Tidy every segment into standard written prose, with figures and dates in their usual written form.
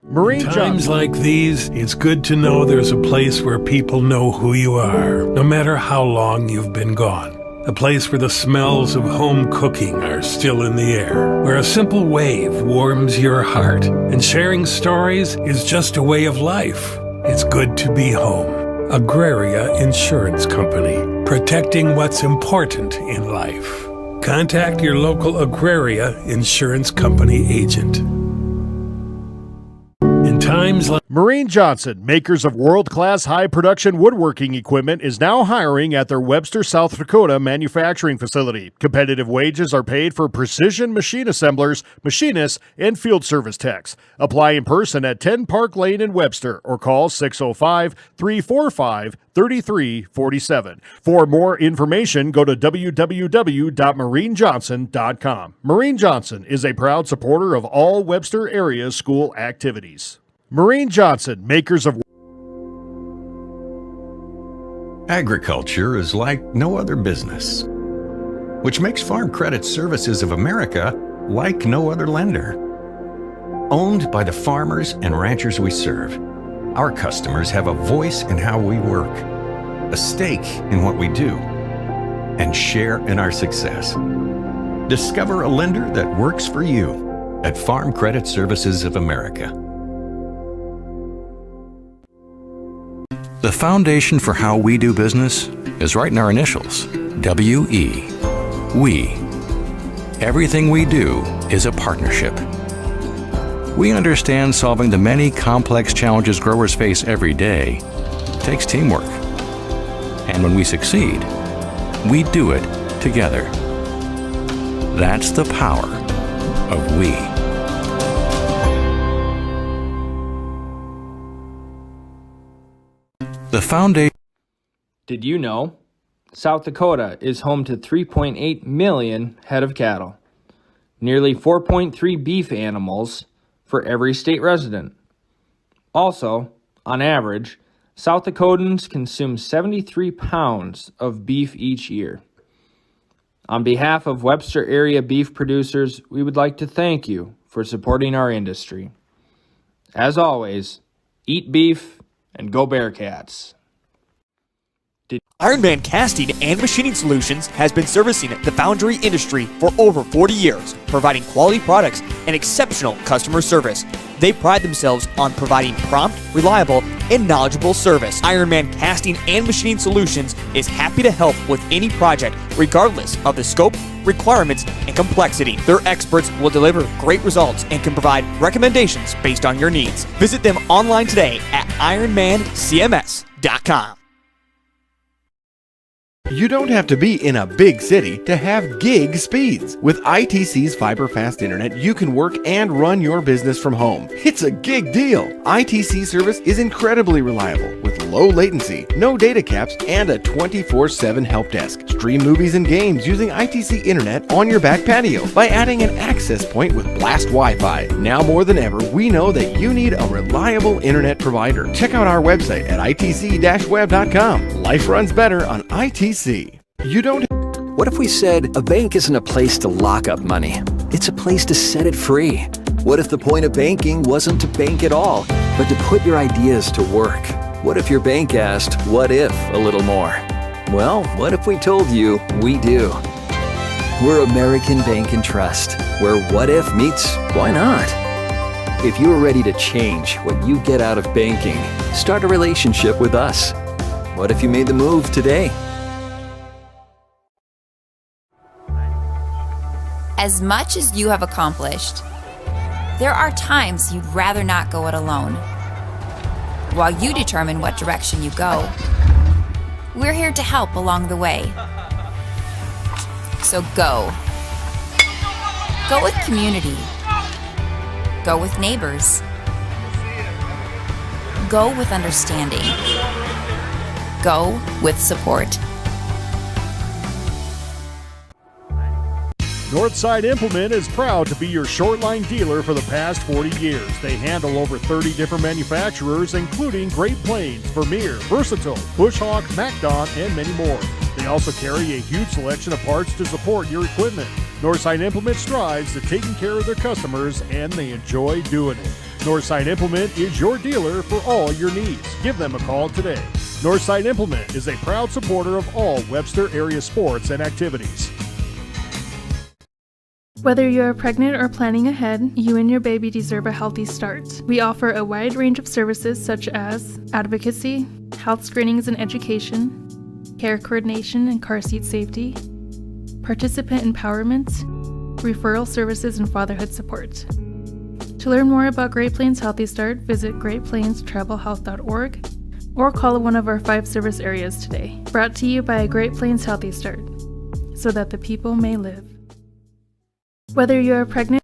Marine In times like these, it's good to know there's a place where people know who you are, no matter how long you've been gone. A place where the smells of home cooking are still in the air, where a simple wave warms your heart, and sharing stories is just a way of life. It's good to be home. Agraria Insurance Company, protecting what's important in life. Contact your local Agraria Insurance Company agent. In times like Marine Johnson, makers of world-class high-production woodworking equipment, is now hiring at their Webster, South Dakota manufacturing facility. Competitive wages are paid for precision machine assemblers, machinists, and field service techs. Apply in person at 10 Park Lane in Webster or call 605-345-3347. For more information, go to www.marinejohnson.com. Marine Johnson is a proud supporter of all Webster area school activities. Marine Johnson, makers of... Agriculture is like no other business, which makes Farm Credit Services of America like no other lender. Owned by the farmers and ranchers we serve, our customers have a voice in how we work, a stake in what we do, and share in our success. Discover a lender that works for you at Farm Credit Services of America. The foundation for how we do business is right in our initials, W-E. We. Everything we do is a partnership. We understand solving the many complex challenges growers face every day takes teamwork. And when we succeed, we do it together. That's the power of we. The foundation. Did you know South Dakota is home to 3.8 million head of cattle, nearly 4.3 beef animals for every state resident. Also, on average, South Dakotans consume 73 pounds of beef each year. On behalf of Webster area beef producers, we would like to thank you for supporting our industry. As always, eat beef and go Bearcats. Ironman Casting and Machining Solutions has been servicing the foundry industry for over 40 years, providing quality products and exceptional customer service. They pride themselves on providing prompt, reliable, and knowledgeable service. Ironman Casting and Machining Solutions is happy to help with any project, regardless of the scope, requirements, and complexity. Their experts will deliver great results and can provide recommendations based on your needs. Visit them online today at ironmancms.com. You don't have to be in a big city to have gig speeds. With ITC's fiber fast internet, you can work and run your business from home. It's a gig deal. ITC service is incredibly reliable with low latency, no data caps, and a 24/7 help desk. Stream movies and games using ITC internet on your back patio by adding an access point with Blast Wi-Fi. Now more than ever, we know that you need a reliable internet provider. Check out our website at itc-web.com. Life runs better on ITC. You don't. What if we said a bank isn't a place to lock up money? It's a place to set it free. What if the point of banking wasn't to bank at all, but to put your ideas to work? What if your bank asked, what if, a little more? Well, what if we told you we do? We're American Bank and Trust, where what if meets why not? If you're ready to change what you get out of banking, start a relationship with us. What if you made the move today? As much as you have accomplished, there are times you'd rather not go it alone. While you determine what direction you go, we're here to help along the way. So go. Go with community. Go with neighbors. Go with understanding. Go with support. Northside Implement is proud to be your short-line dealer for the past 40 years. They handle over 30 different manufacturers, including Great Plains, Vermeer, Versatile, Bushhawk, MacDon, and many more. They also carry a huge selection of parts to support your equipment. Northside Implement strives to taking care of their customers, and they enjoy doing it. Northside Implement is your dealer for all your needs. Give them a call today. Northside Implement is a proud supporter of all Webster area sports and activities. Whether you're pregnant or planning ahead, you and your baby deserve a healthy start. We offer a wide range of services such as advocacy, health screenings and education, care coordination and car seat safety, participant empowerment, referral services, and fatherhood support. To learn more about Great Plains Healthy Start, visit greatplainstravelhealth.org or call one of our 5 service areas today. Brought to you by Great Plains Healthy Start, so that the people may live. Whether you're pregnant,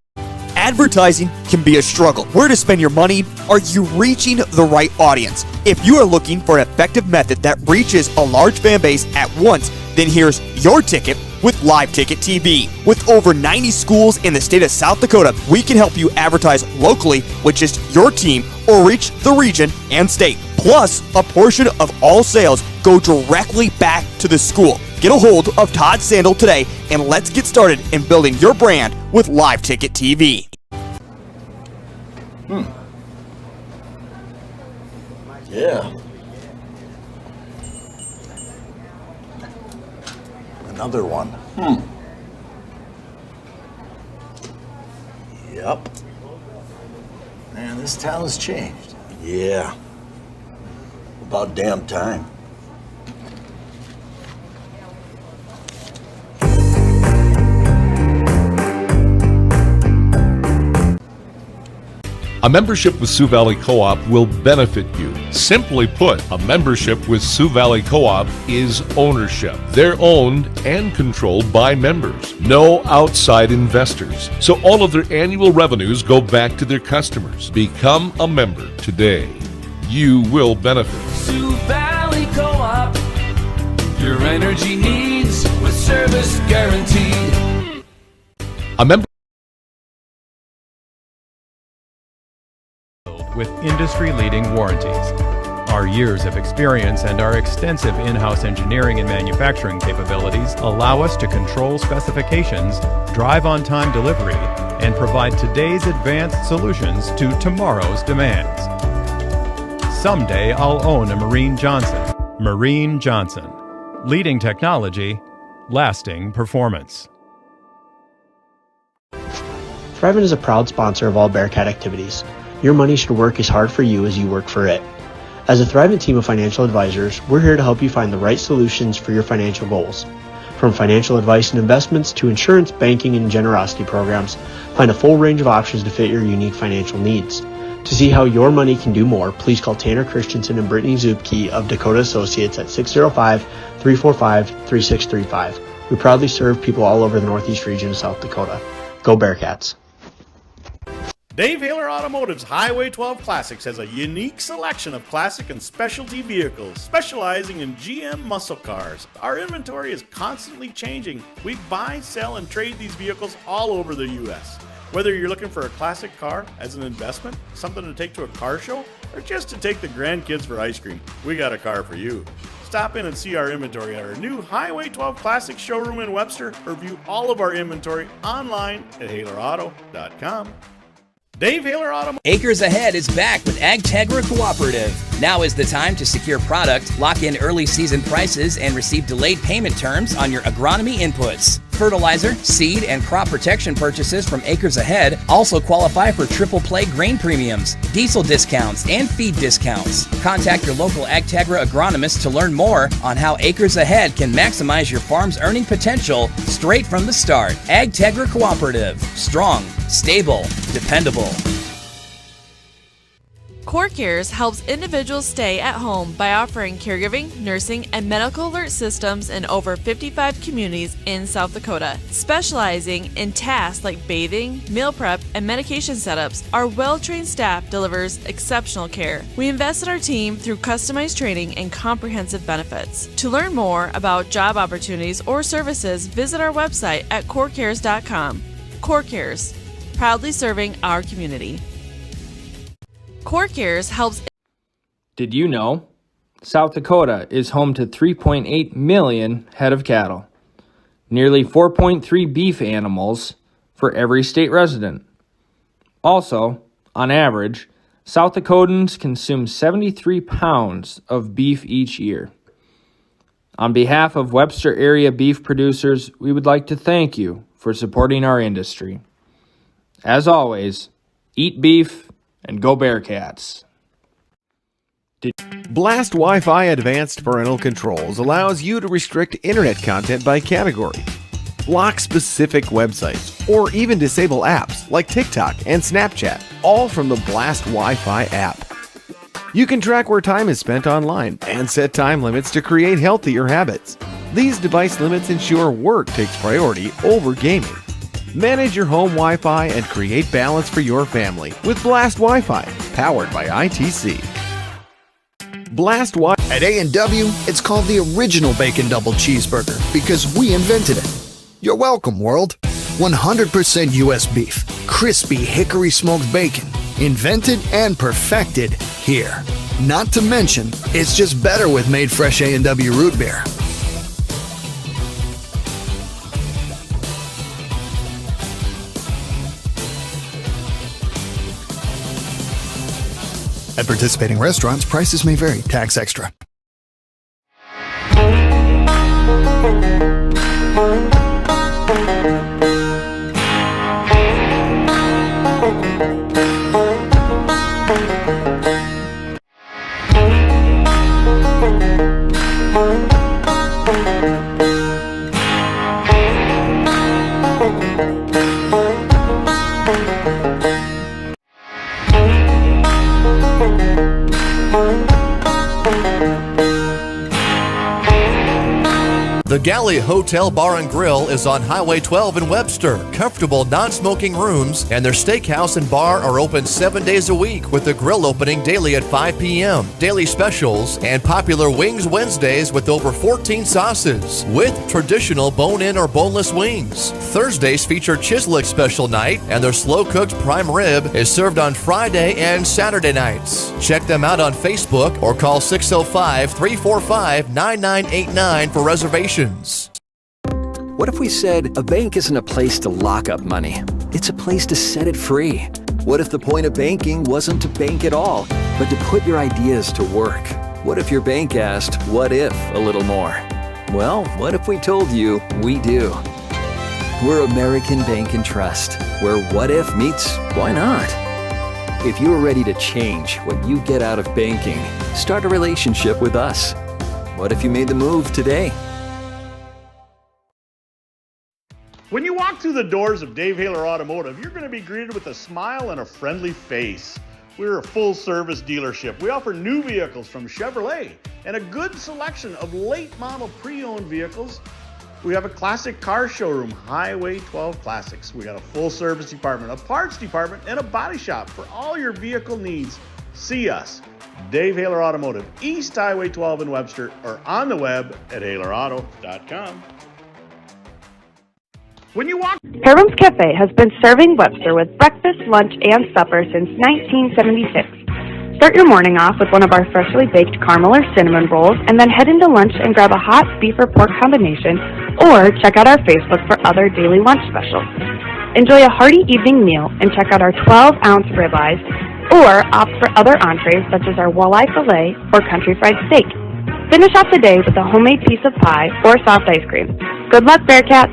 Advertising can be a struggle. Where to spend your money? Are you reaching the right audience? If you are looking for an effective method that reaches a large fan base at once, then here's your ticket with Live Ticket TV. With over 90 schools in the state of South Dakota, we can help you advertise locally with just your team or reach the region and state. Plus, a portion of all sales go directly back to the school. Get a hold of Todd Sandel today and let's get started in building your brand with Live Ticket TV. Yeah. Another one. Yep. Man, this town's changed. Yeah. About damn time. A membership with Sioux Valley Co-op will benefit you. Simply put, a membership with Sioux Valley Co-op is ownership. They're owned and controlled by members. No outside investors. So all of their annual revenues go back to their customers. Become a member today. You will benefit. Sioux Valley Co-op. Your energy needs with service guaranteed. A member with industry-leading warranties. Our years of experience and our extensive in-house engineering and manufacturing capabilities allow us to control specifications, drive on-time delivery, and provide today's advanced solutions to tomorrow's demands. Someday I'll own a Marine Johnson. Marine Johnson. Leading technology, lasting performance. Thrivent is a proud sponsor of all Bearcat activities. Your money should work as hard for you as you work for it. As a Thrivent team of financial advisors, we're here to help you find the right solutions for your financial goals. From financial advice and investments to insurance, banking, and generosity programs, find a full range of options to fit your unique financial needs. To see how your money can do more, please call Tanner Christensen and Brittany Zupke of Dakota Associates at 605-345-3635. We proudly serve people all over the Northeast region of South Dakota. Go Bearcats! Dave Haler Automotive's Highway 12 Classics has a unique selection of classic and specialty vehicles, specializing in GM muscle cars. Our inventory is constantly changing. We buy, sell, and trade these vehicles all over the U.S. Whether you're looking for a classic car as an investment, something to take to a car show, or just to take the grandkids for ice cream, we got a car for you. Stop in and see our inventory at our new Highway 12 Classics showroom in Webster, or view all of our inventory online at HalerAuto.com. Dave Haler Automotive. Acres Ahead is back with AgTegra Cooperative. Now is the time to secure product, lock in early season prices, and receive delayed payment terms on your agronomy inputs. Fertilizer, seed, and crop protection purchases from Acres Ahead also qualify for triple play grain premiums, diesel discounts, and feed discounts. Contact your local AgTegra agronomist to learn more on how Acres Ahead can maximize your farm's earning potential straight from the start. AgTegra Cooperative. Strong, stable, dependable. CoreCares helps individuals stay at home by offering caregiving, nursing, and medical alert systems in over 55 communities in South Dakota. Specializing in tasks like bathing, meal prep, and medication setups, our well-trained staff delivers exceptional care. We invest in our team through customized training and comprehensive benefits. To learn more about job opportunities or services, visit our website at corecares.com. CoreCares, proudly serving our community. CoreCares helps. Did you know South Dakota is home to 3.8 million head of cattle, nearly 4.3 beef animals for every state resident. Also, on average, South Dakotans consume 73 pounds of beef each year. On behalf of Webster area beef producers, we would like to thank you for supporting our industry. As always, eat beef and go Bearcats. Blast Wi-Fi Advanced Parental Controls allows you to restrict internet content by category, block specific websites, or even disable apps like TikTok and Snapchat, all from the Blast Wi-Fi app. You can track where time is spent online and set time limits to create healthier habits. These device limits ensure work takes priority over gaming. Manage your home Wi-Fi and create balance for your family with Blast Wi-Fi, powered by ITC. Blast Wi-Fi. At A&W, it's called the original Bacon Double Cheeseburger because we invented it. You're welcome, world. 100% U.S. beef, crispy hickory smoked bacon, invented and perfected here. Not to mention, it's just better with made fresh A&W root beer. At participating restaurants, prices may vary. Tax extra. The Galley Hotel Bar and Grill is on Highway 12 in Webster. Comfortable, non-smoking rooms and their steakhouse and bar are open 7 days a week with the grill opening daily at 5 p.m. Daily specials and popular Wings Wednesdays with over 14 sauces with traditional bone-in or boneless wings. Thursdays feature Chislick special night and their slow-cooked prime rib is served on Friday and Saturday nights. Check them out on Facebook or call 605-345-9989 for reservations. What if we said a bank isn't a place to lock up money? It's a place to set it free. What if the point of banking wasn't to bank at all, but to put your ideas to work? What if your bank asked, what if, a little more? Well, what if we told you we do? We're American Bank and Trust, where what if meets why not? If you're ready to change what you get out of banking, start a relationship with us. What if you made the move today? When you walk through the doors of Dave Haler Automotive, you're going to be greeted with a smile and a friendly face. We're a full-service dealership. We offer new vehicles from Chevrolet and a good selection of late-model pre-owned vehicles. We have a classic car showroom, Highway 12 Classics. We got a full-service department, a parts department, and a body shop for all your vehicle needs. See us, Dave Haler Automotive, East Highway 12 in Webster, or on the web at halerauto.com. When you walk... Herman's Cafe has been serving Webster with breakfast, lunch, and supper since 1976. Start your morning off with one of our freshly baked caramel or cinnamon rolls, and then head into lunch and grab a hot beef or pork combination, or check out our Facebook for other daily lunch specials. Enjoy a hearty evening meal and check out our 12-ounce ribeyes, or opt for other entrees such as our walleye fillet or country fried steak. Finish off the day with a homemade piece of pie or soft ice cream. Good luck, Bearcats!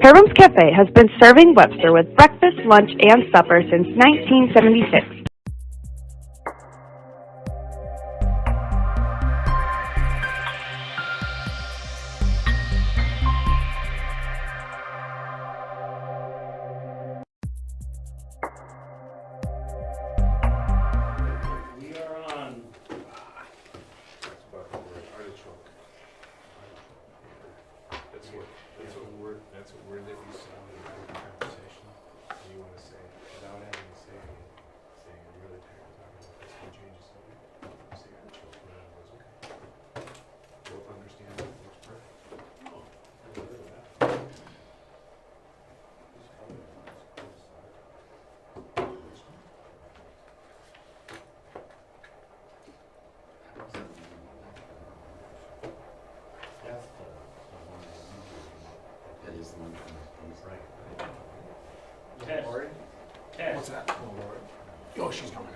Herman's Cafe has been serving Webster with breakfast, lunch, and supper since 1976. That's a word that you saw in the conversation. You want to say, without having to say Oh, she's coming.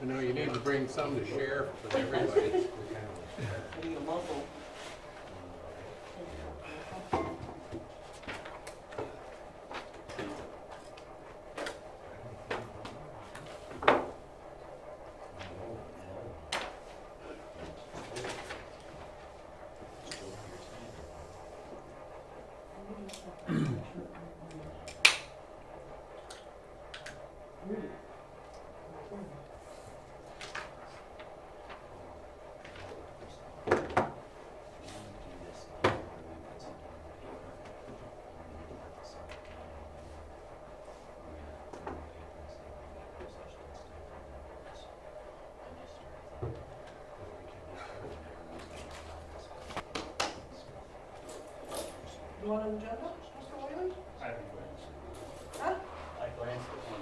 I know you need to bring some to share with everybody. You want an agenda, Mr. Whaley? Huh? I glanced at one.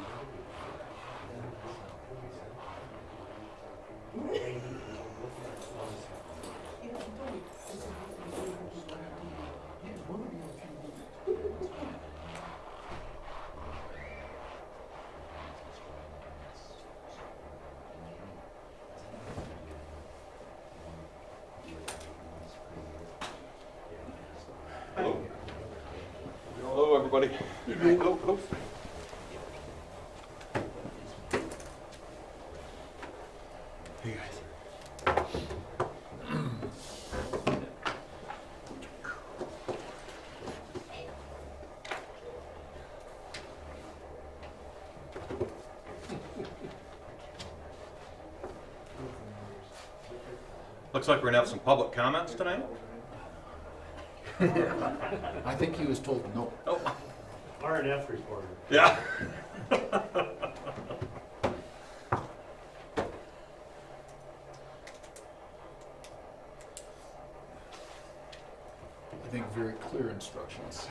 Hello. Hello, everybody. Oh. Hey, guys. Looks like we're gonna have some public comments tonight. I think he was told no. Oh. R&F reporter. Yeah. I think very clear instructions.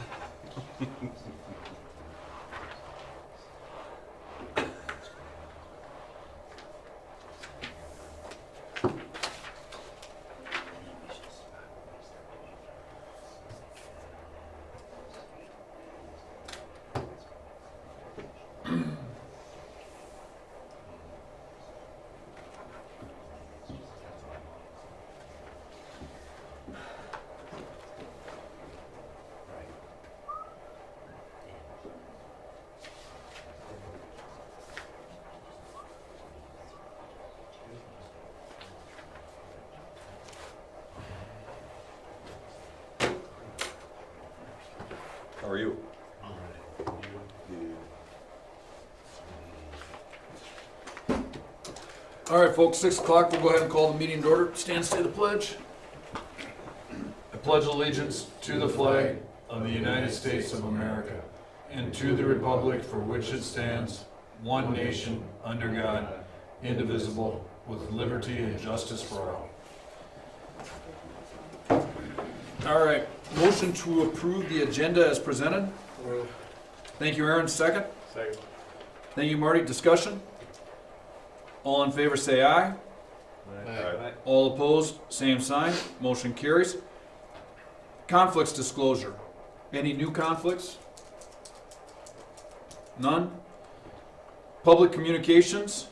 How are you? All right, folks, 6 o'clock. We'll go ahead and call the meeting to order. Stand, say the pledge. I pledge allegiance to the flag of the United States of America and to the republic for which it stands, one nation, under God, indivisible, with liberty and justice for all. All right, motion to approve the agenda as presented. Thank you, Aaron. Second. Second. Thank you, Marty. Discussion? All in favor say aye. Aye. All opposed, same sign. Motion carries. Conflicts disclosure. Any new conflicts? None? Public communications?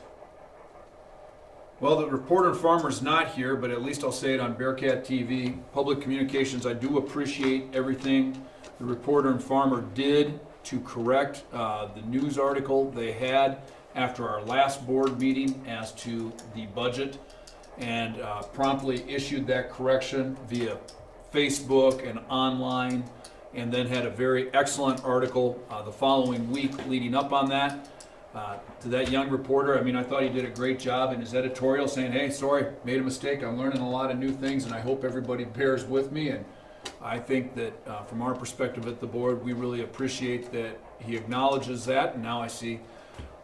Well, the reporter and farmer's not here, but at least I'll say it on Bearcat TV. Public communications, I do appreciate everything the reporter and farmer did to correct the news article they had after our last board meeting as to the budget, and promptly issued that correction via Facebook and online, and then had a very excellent article the following week leading up on that. To that young reporter, I mean, I thought he did a great job in his editorial saying, hey, sorry, made a mistake. I'm learning a lot of new things, and I hope everybody bears with me. And I think that from our perspective at the board, we really appreciate that he acknowledges that. And now I see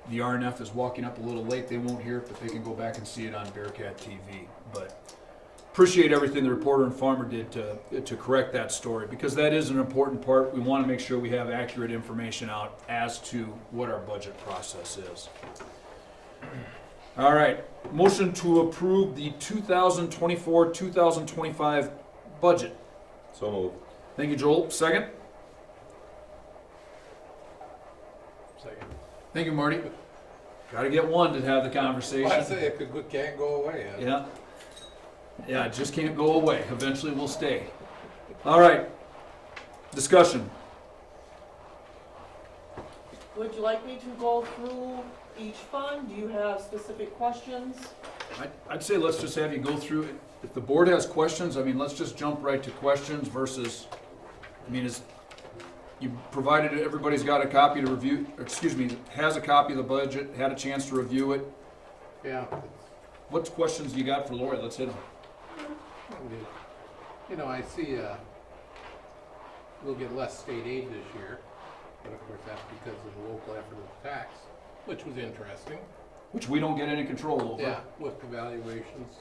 the RNF is walking up a little late. They won't hear it, but they can go back and see it on Bearcat TV. But appreciate everything the reporter and farmer did to correct that story, because that is an important part. We want to make sure we have accurate information out as to what our budget process is. All right, motion to approve the 2024-2025 budget. So moved. Thank you, Joel. Second? Second. Thank you, Marty. Got to get one to have the conversation. Well, I say it can't go away. Yeah. Yeah, it just can't go away. Eventually we'll stay. All right. Discussion. Would you like me to go through each fund? Do you have specific questions? I'd say let's just have you go through it. If the board has questions, I mean, let's just jump right to questions versus, I mean, you provided everybody's got a copy to review, has a copy of the budget, had a chance to review it. Yeah. What questions you got for Lori? Let's hit them. You know, I see we'll get less state aid this year, but of course that's because of the local effort of the tax, which was interesting. Which we don't get any control over. Yeah, with the valuations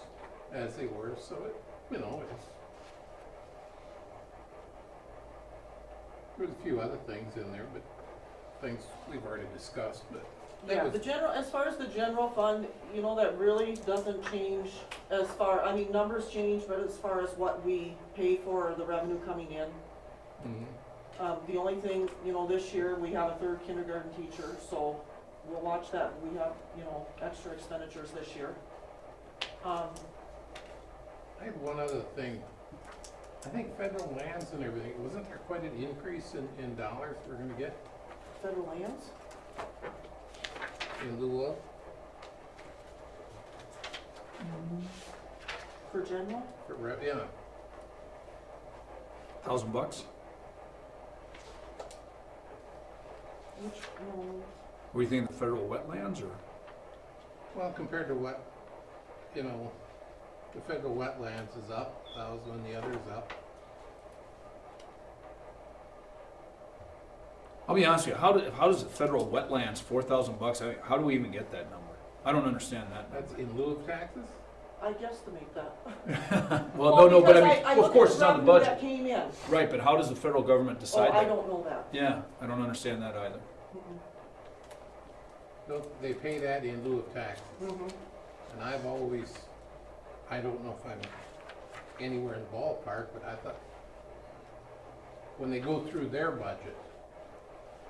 as they were, so it, you know, there's a few other things in there, but things we've already discussed, but. Yeah, the general, as far as the general fund, you know, that really doesn't change as far, I mean, numbers change, but as far as what we pay for, the revenue coming in. The only thing, you know, this year we have a third kindergarten teacher, so we'll watch that. We have, you know, extra expenditures this year. I have one other thing. I think federal lands and everything, wasn't there quite an increase in dollars we're gonna get Federal lands? in lieu of? For general? Yeah. $1,000? Which, What do you think, the federal wetlands or? Well, compared to what, you know, the federal wetlands is up 1,000, the other is up. I'll be honest with you, how does the federal wetlands, $4,000? I mean, how do we even get that number? I don't understand that. That's in lieu of taxes? I guesstimate that. Well, no, but I because mean, I of course, it's on the budget. That came in. Right, but how does the federal government decide that? I don't know that. Yeah, I don't understand that either. No, they pay that in lieu of taxes. And I've always, I don't know if I'm anywhere in the ballpark, but I thought when they go through their budget,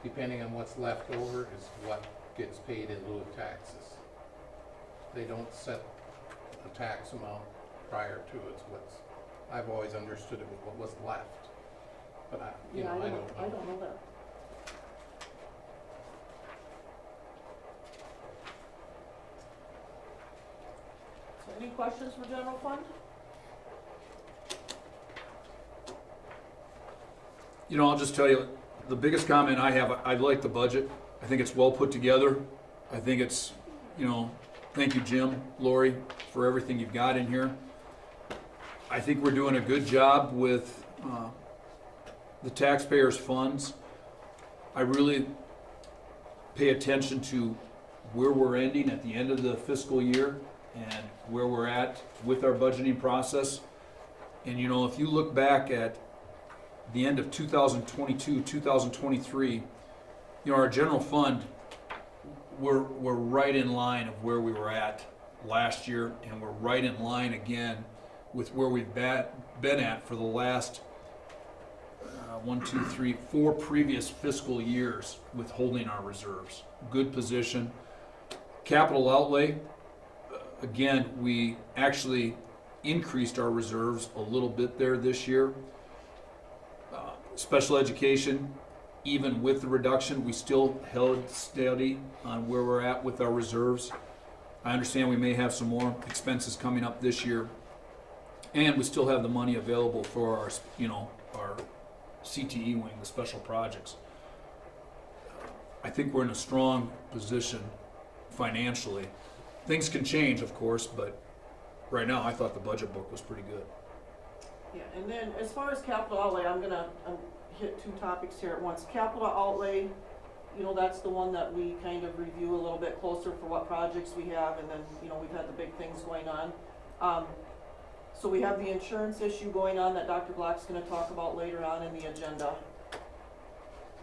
depending on what's left over is what gets paid in lieu of taxes. They don't set a tax amount prior to it. What's, I've always understood it was what was left. But I don't know. I don't know that. So any questions for general fund? You know, I'll just tell you, the biggest comment I have, I like the budget. I think it's well put together. I think it's, you know, thank you, Jim, Lori, for everything you've got in here. I think we're doing a good job with the taxpayers' funds. I really pay attention to where we're ending at the end of the fiscal year and where we're at with our budgeting process. And you know, if you look back at the end of 2022, 2023, you know, our general fund, we're right in line of where we were at last year, and we're right in line again with where we've been at for the last 4 previous fiscal years with holding our reserves. Good position. Capital outlay, again, we actually increased our reserves a little bit there this year. Special education, even with the reduction, we still held steady on where we're at with our reserves. I understand we may have some more expenses coming up this year, and we still have the money available for our, you know, our CTE wing, the special projects. I think we're in a strong position financially. Things can change, of course, but right now I thought the budget book was pretty good. Yeah, and then as far as capital outlay, I'm hit 2 topics here at once. Capital outlay, you know, that's the one that we kind of review a little bit closer for what projects we have, and then, you know, we've had the big things going on. So we have the insurance issue going on that Dr. Black's gonna talk about later on in the agenda.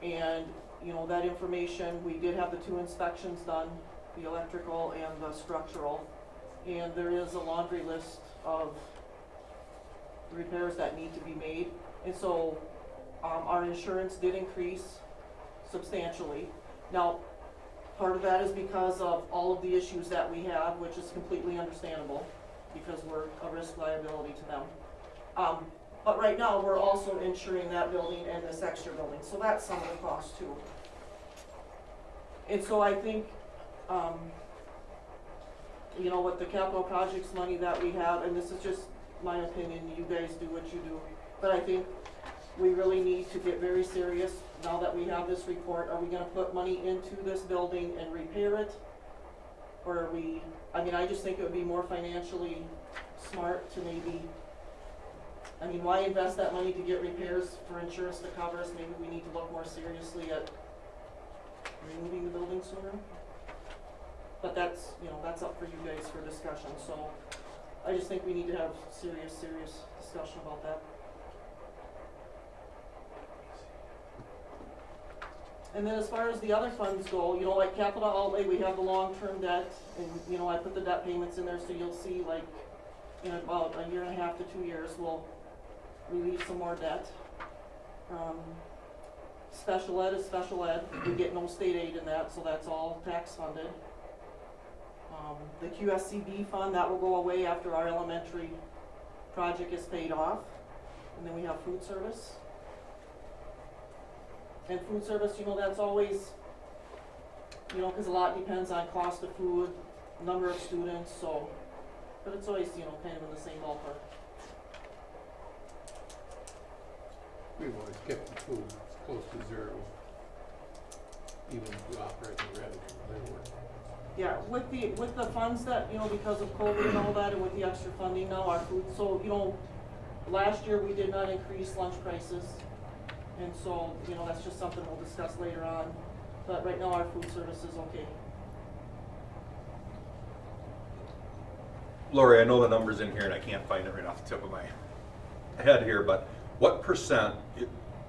And, you know, that information, we did have the 2 inspections done, the electrical and the structural. And there is a laundry list of repairs that need to be made. And so, our insurance did increase substantially. Now, part of that is because of all of the issues that we have, which is completely understandable, because we're a risk liability to them. But right now, we're also insuring that building and this extra building, so that's some of the cost too. And so I think, you know, with the capital projects money that we have, and this is just my opinion, you guys do what you do, but I think we really need to get very serious now that we have this report. Are we gonna put money into this building and repair it? Or are we, I mean, I just think it would be more financially smart to maybe, I mean, why invest that money to get repairs for insurance to cover us? Maybe we need to look more seriously at removing the building sooner. But that's, you know, that's up for you guys for discussion, so I just think we need to have serious discussion about that. And then as far as the other funds go, you know, like capital outlay, we have the long-term debt, and, you know, I put the debt payments in there, so you'll see, like, in about a 1.5 to 2 years, we'll release some more debt. Special ed is special ed. We get no state aid in that, so that's all tax funded. The QSCB fund, that will go away after our elementary project is paid off. And then we have food service. And food service, you know, that's always, you know, because a lot depends on cost of food, number of students, so, but it's always, you know, kind of in the same ballpark. We've always kept the food close to zero, even if we operate the revenue. Yeah, with the funds that, you know, because of COVID and all that, and with the extra funding now, our food, so, you know, last year we did not increase lunch prices. And so, you know, that's just something we'll discuss later on. But right now our food service is okay. Lori, I know the number's in here and I can't find it right off the tip of my head here, but what percent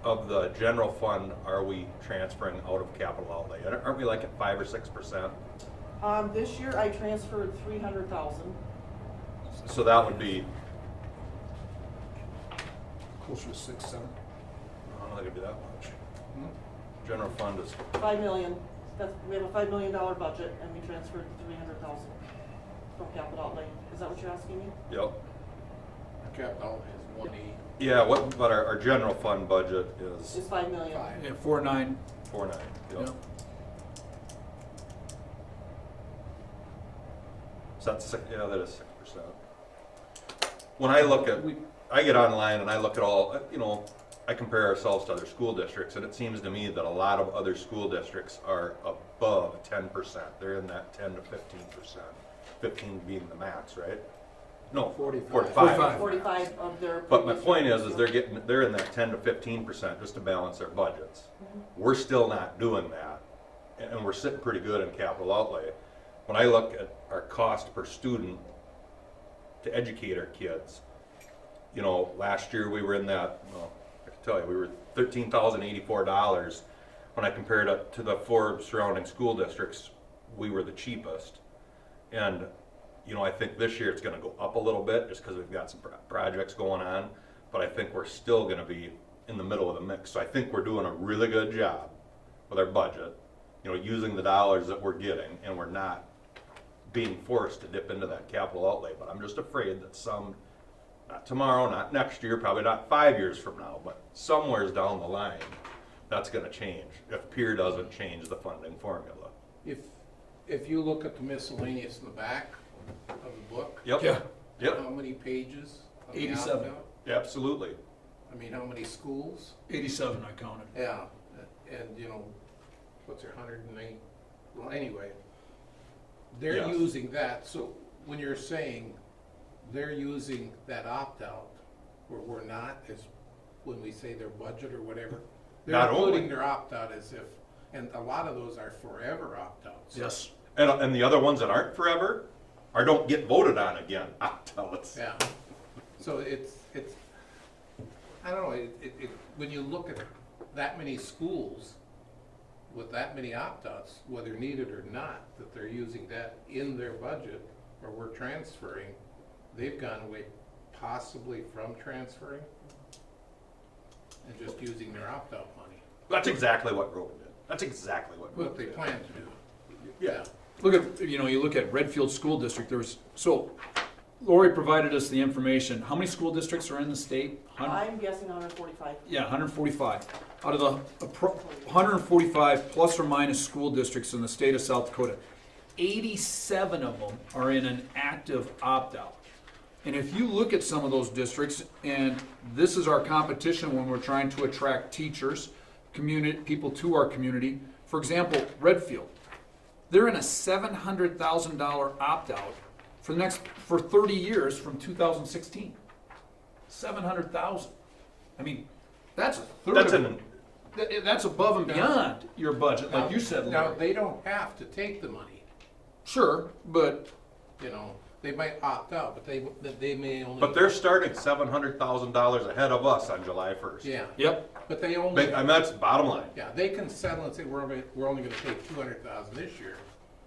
of the general fund are we transferring out of capital outlay? Aren't we like at 5 or 6%? This year I transferred 300,000. So that would be Closer to 6, 7. I don't think it'd be that much. General fund is 5 million. We have a $5 million budget, and we transferred 300,000 from capital outlay. Is that what you're asking me? Yep. Capital outlay is 180. Yeah. What? But our general fund budget is It's 5 million. Yeah, 4.9. 4.9. Yep. Yep. So that's that is 6%. When I look at, I get online and I look at all, you know, I compare ourselves to other school districts, and it seems to me that a lot of other school districts are above 10%. They're in that 10 to 15%. 15 being the max, right? No, 45. 45 of their. But my point is they're in that 10 to 15% just to balance their budgets. We're still not doing that, and we're sitting pretty good in capital outlay. When I look at our cost per student to educate our kids, you know, last year we were in that, well, I can tell you, we were $13,084. When I compared it to the 4 surrounding school districts, we were the cheapest. And, you know, I think this year it's gonna go up a little bit just because we've got some projects going on, but I think we're still gonna be in the middle of the mix. So I think we're doing a really good job with our budget, you know, using the dollars that we're getting, and we're not being forced to dip into that capital outlay. But I'm just afraid that some, not tomorrow, not next year, probably not 5 years from now, but somewhere's down the line, that's gonna change if PEER doesn't change the funding formula. If you look at the miscellaneous in the back of the book. Yep. Yeah. Yep. How many pages? on the 87. opt-out? Absolutely. I mean, how many schools? 87 I counted. Yeah, and you know, what's there, 109? Well, anyway, they're Yes. using that, so when you're saying they're using that opt-out, where we're not, is when we say their budget or whatever, they're Not only- including their opt-out as if, and a lot of those are forever opt-outs. Yes. And the other ones that aren't forever, or don't get voted on again, opt-outs. Yeah. So it's, I don't know, when you look at that many schools with that many opt-outs, whether needed or not, that they're using that in their budget, or we're transferring, they've gone away possibly from transferring and just using their opt-out money. That's exactly what Grogan did. That's exactly what What Grogan they did. plan to do. Yeah. Look at, you look at Redfield School District, so Lori provided us the information. How many school districts are in the state? I'm guessing 145. Yeah, 145. Out of the 145 plus or minus school districts in the state of South Dakota, 87 of them are in an active opt-out. And if you look at some of those districts, and this is our competition when we're trying to attract teachers, people to our community. For example, Redfield, they're in a $700,000 opt-out for 30 years from 2016. 700,000. I mean, that's a third. That's above and beyond your budget, like you said, Now, Larry. they don't have to take the money. Sure, but they might opt out, but they may only. But they're starting $700,000 ahead of us on July 1st. Yeah. Yep. But they only. That's the bottom line. Yeah, they can settle and say, we're only gonna take 200,000 this year.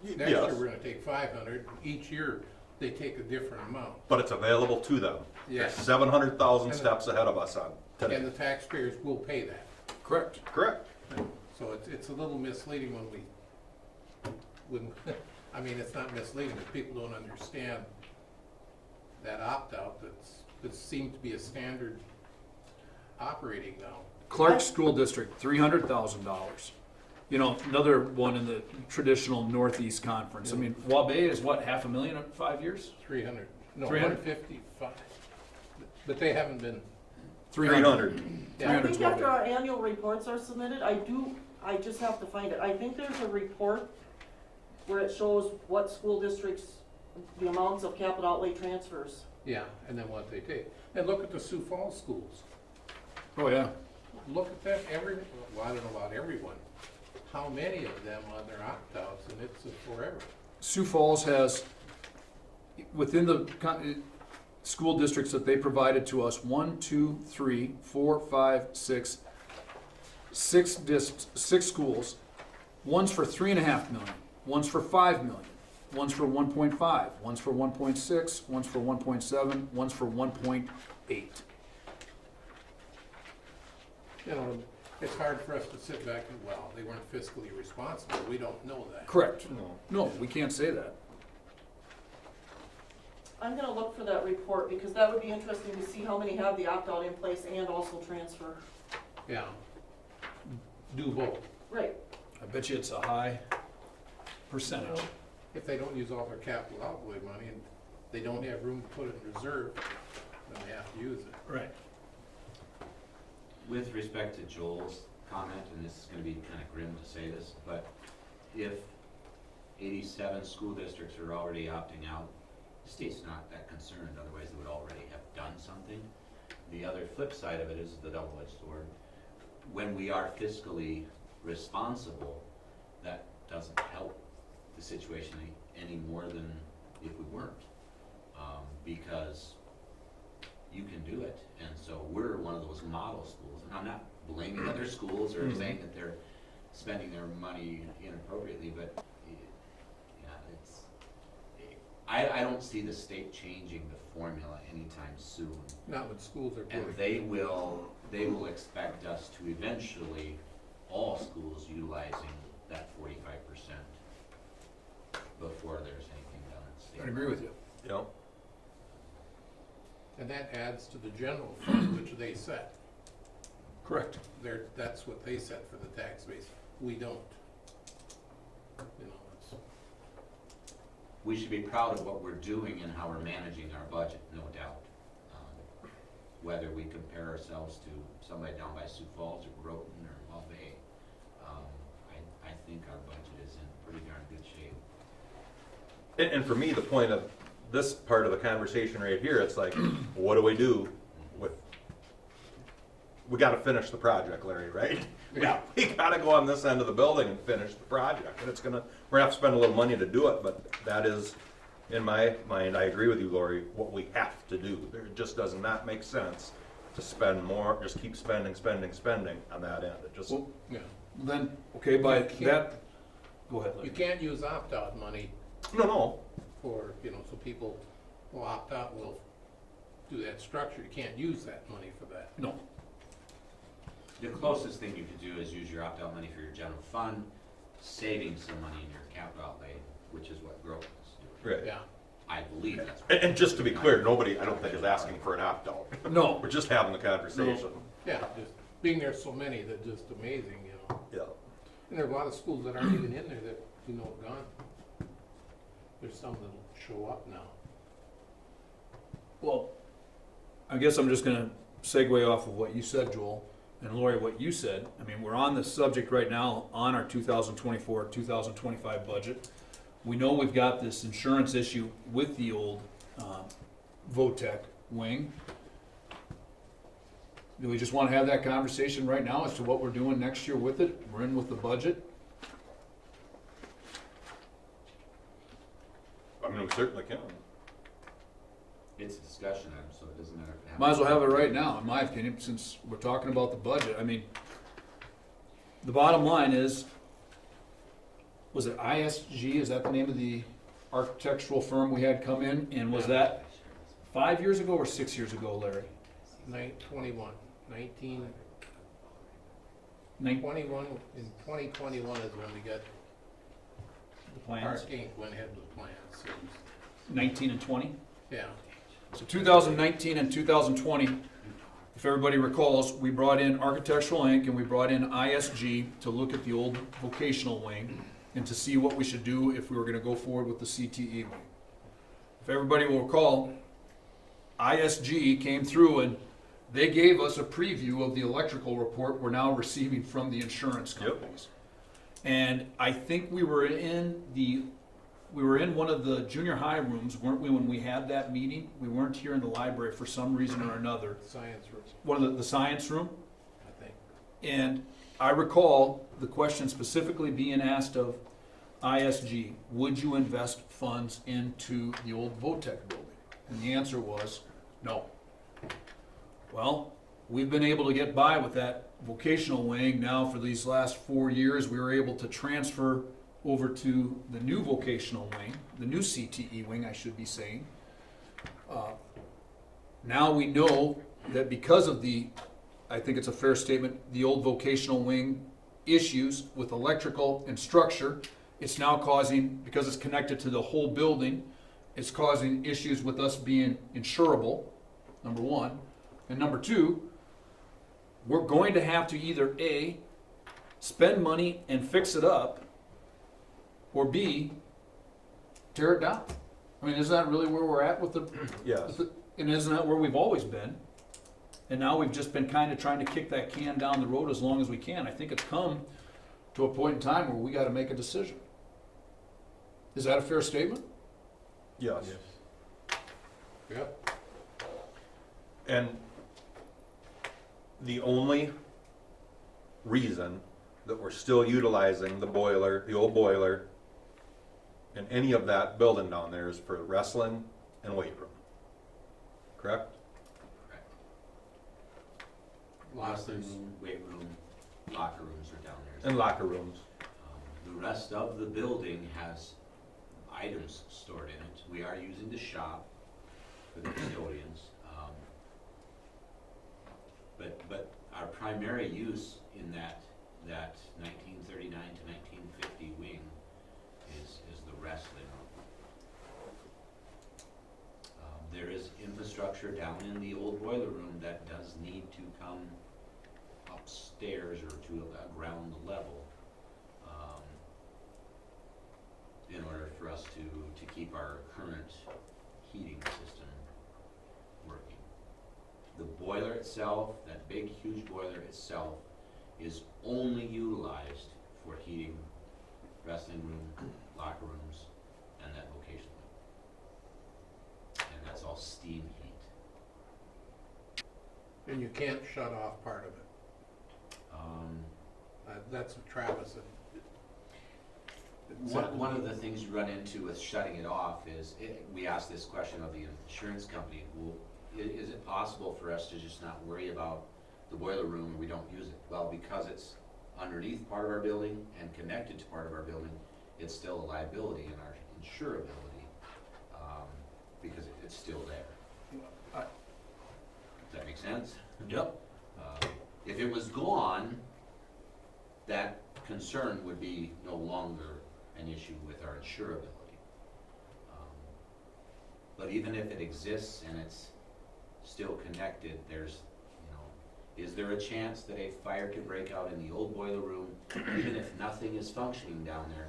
Next Yes. year, we're gonna take 500. Each year, they take a different amount. But it's available to them. Yeah. They're 700,000 steps ahead of us on today. And the taxpayers will pay that. Correct. Correct. So it's a little misleading I mean, it's not misleading, but people don't understand that opt-out that seems to be a standard operating now. Clark School District, $300,000. Another one in the traditional Northeast Conference. I mean, Waubee is what, $500,000 in 5 years? 300, no, 300? 155. But they haven't been. 300. I think after our annual reports are submitted, I just have to find it. I think there's a report where it shows what school districts, the amounts of capital outlay transfers. Yeah, and then what they take. And look at the Sioux Falls schools. Oh, yeah. Look at that, I don't know about everyone. How many of them on their opt-outs, and it's forever. Sioux Falls has, within the school districts that they provided to us, 1, 2, 3, 4, 5, 6 schools. One's for $3.5 million. One's for $5 million. One's for 1.5. One's for 1.6. One's for 1.7. One's for 1.8. It's hard for us to sit back and, well, they weren't fiscally responsible. We don't know that. Correct. No, we can't say that. I'm gonna look for that report because that would be interesting to see how many have the opt-out in place and also transfer. Yeah. Do both. Right. I bet you it's a high percentage. If they don't use all their capital outlay money and they don't have room to put it in reserve, then they have to use it. Right. With respect to Joel's comment, and this is gonna be kind of grim to say this, but if 87 school districts are already opting out, the state's not that concerned, otherwise they would already have done something. The other flip side of it is the double-edged sword. When we are fiscally responsible, that doesn't help the situation any more than if we weren't. Because you can do it, and so we're one of those model schools, and I'm not blaming other schools or saying that they're spending their money inappropriately, but I don't see the state changing the formula anytime soon. Not when schools are And they will expect us to eventually, all schools utilizing that 45% before there's anything done at state. I agree with you. Yep. And that adds to the general fund, which they set. Correct. That's what they set for the tax base. We don't. We should be proud of what we're doing and how we're managing our budget, no doubt. Whether we compare ourselves to somebody down by Sioux Falls or Groton or Waubee, I think our budget is in pretty darn good shape. And for me, the point of this part of the conversation right here, it's like, what do we do with, we gotta finish the project, Larry, right? Yeah. We gotta go on this end of the building and finish the project, and we're gonna have to spend a little money to do it, but that is in my mind, I agree with you, Lori, what we have to do. It just does not make sense to spend more, just keep spending on that end. It just, Well, Yeah. then, okay, by You can't- that, go ahead, You Larry. can't use opt-out money no. for, so people will opt out, will do that structure. You can't use that money for that. No. The closest thing you could do is use your opt-out money for your general fund, saving some money in your capital outlay, which is what growth is doing. Right. Yeah. I believe that's. And just to be clear, nobody, I don't think, is asking for an opt-out. No. We're just having the conversation. Yeah, just being there's so many that just amazing, Yeah. And there are a lot of schools that aren't even in there that, gone. There's some that'll show up now. Well, I guess I'm just gonna segue off of what you said, Joel, and Lori, what you said. I mean, we're on the subject right now on our 2024, 2025 budget. We know we've got this insurance issue with the old VOTEC wing. Do we just wanna have that conversation right now as to what we're doing next year with it? We're in with the budget. I mean, we certainly can. It's a discussion item, so it doesn't matter if it happens. Might as well have it right now, in my opinion, since we're talking about the budget. I mean, the bottom line is, was it ISG, is that the name of the architectural firm we had come in? And was that 5 years ago or 6 years ago, Larry? 21, 19, Nin- 21, in 2021 is when we got, The plans, Park Inc. went ahead with plans. So, 19 and 20? yeah. So 2019 and 2020, if everybody recalls, we brought in Architectural Inc. and we brought in ISG to look at the old vocational wing and to see what we should do if we were gonna go forward with the CTE wing. If everybody will recall, ISG came through and they gave us a preview of the electrical report we're now receiving from the insurance companies. And I think we were in one of the junior high rooms, weren't we, when we had that meeting? We weren't here in the library for some reason or another. Science room, One of the science room? I think. And I recall the question specifically being asked of ISG, would you invest funds into the old VOTEC building? And the answer was no. Well, we've been able to get by with that vocational wing now for these last 4 years. We were able to transfer over to the new vocational wing, the new CTE wing, I should be saying. Now we know that because of the, I think it's a fair statement, the old vocational wing issues with electrical and structure, it's now causing, because it's connected to the whole building, it's causing issues with us being insurable, number one. And number two, we're going to have to either A, spend money and fix it up, or B, tear it down. I mean, isn't that really where we're at with the? Yes. And isn't that where we've always been? And now we've just been kind of trying to kick that can down the road as long as we can. I think it's come to a point in time where we got to make a decision. Is that a fair statement? Yes. Yep. And the only reason that we're still utilizing the boiler, the old boiler, and any of that building down there is for wrestling and weight room. Correct? Wrestling room, weight room, locker rooms are down there. And locker rooms. The rest of the building has items stored in it. We are using the shop for the custodians. But our primary use in that 1939 to 1950 wing is the wrestling room. There is infrastructure down in the old boiler room that does need to come upstairs or to a ground level in order for us to keep our current heating system working. The boiler itself, that big huge boiler itself, is only utilized for heating wrestling room, locker rooms, and that vocational room. And that's all steam heat. And you can't shut off part of it. That's what Travis said. One of the things you run into with shutting it off is, we asked this question of the insurance company, well, is it possible for us to just not worry about the boiler room and we don't use it? Well, because it's underneath part of our building and connected to part of our building, it's still a liability in our insurability, because it's still there. Does that make sense? Yep. If it was gone, that concern would be no longer an issue with our insurability. But even if it exists and it's still connected, there's, is there a chance that a fire could break out in the old boiler room, even if nothing is functioning down there,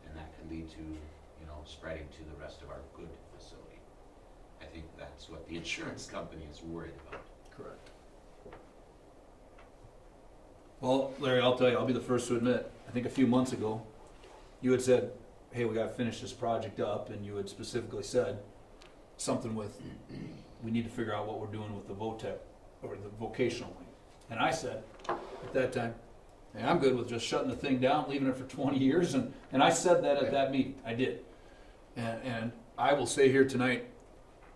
and that can lead to, spreading to the rest of our good facility? I think that's what the insurance company is worried about. Correct. Well, Larry, I'll tell you, I'll be the first to admit, I think a few months ago, you had said, hey, we gotta finish this project up, and you had specifically said something with, we need to figure out what we're doing with the VOTEC, or the vocational wing. And I said, at that time, hey, I'm good with just shutting the thing down, leaving it for 20 years, and I said that at that meeting, I did. And I will say here tonight,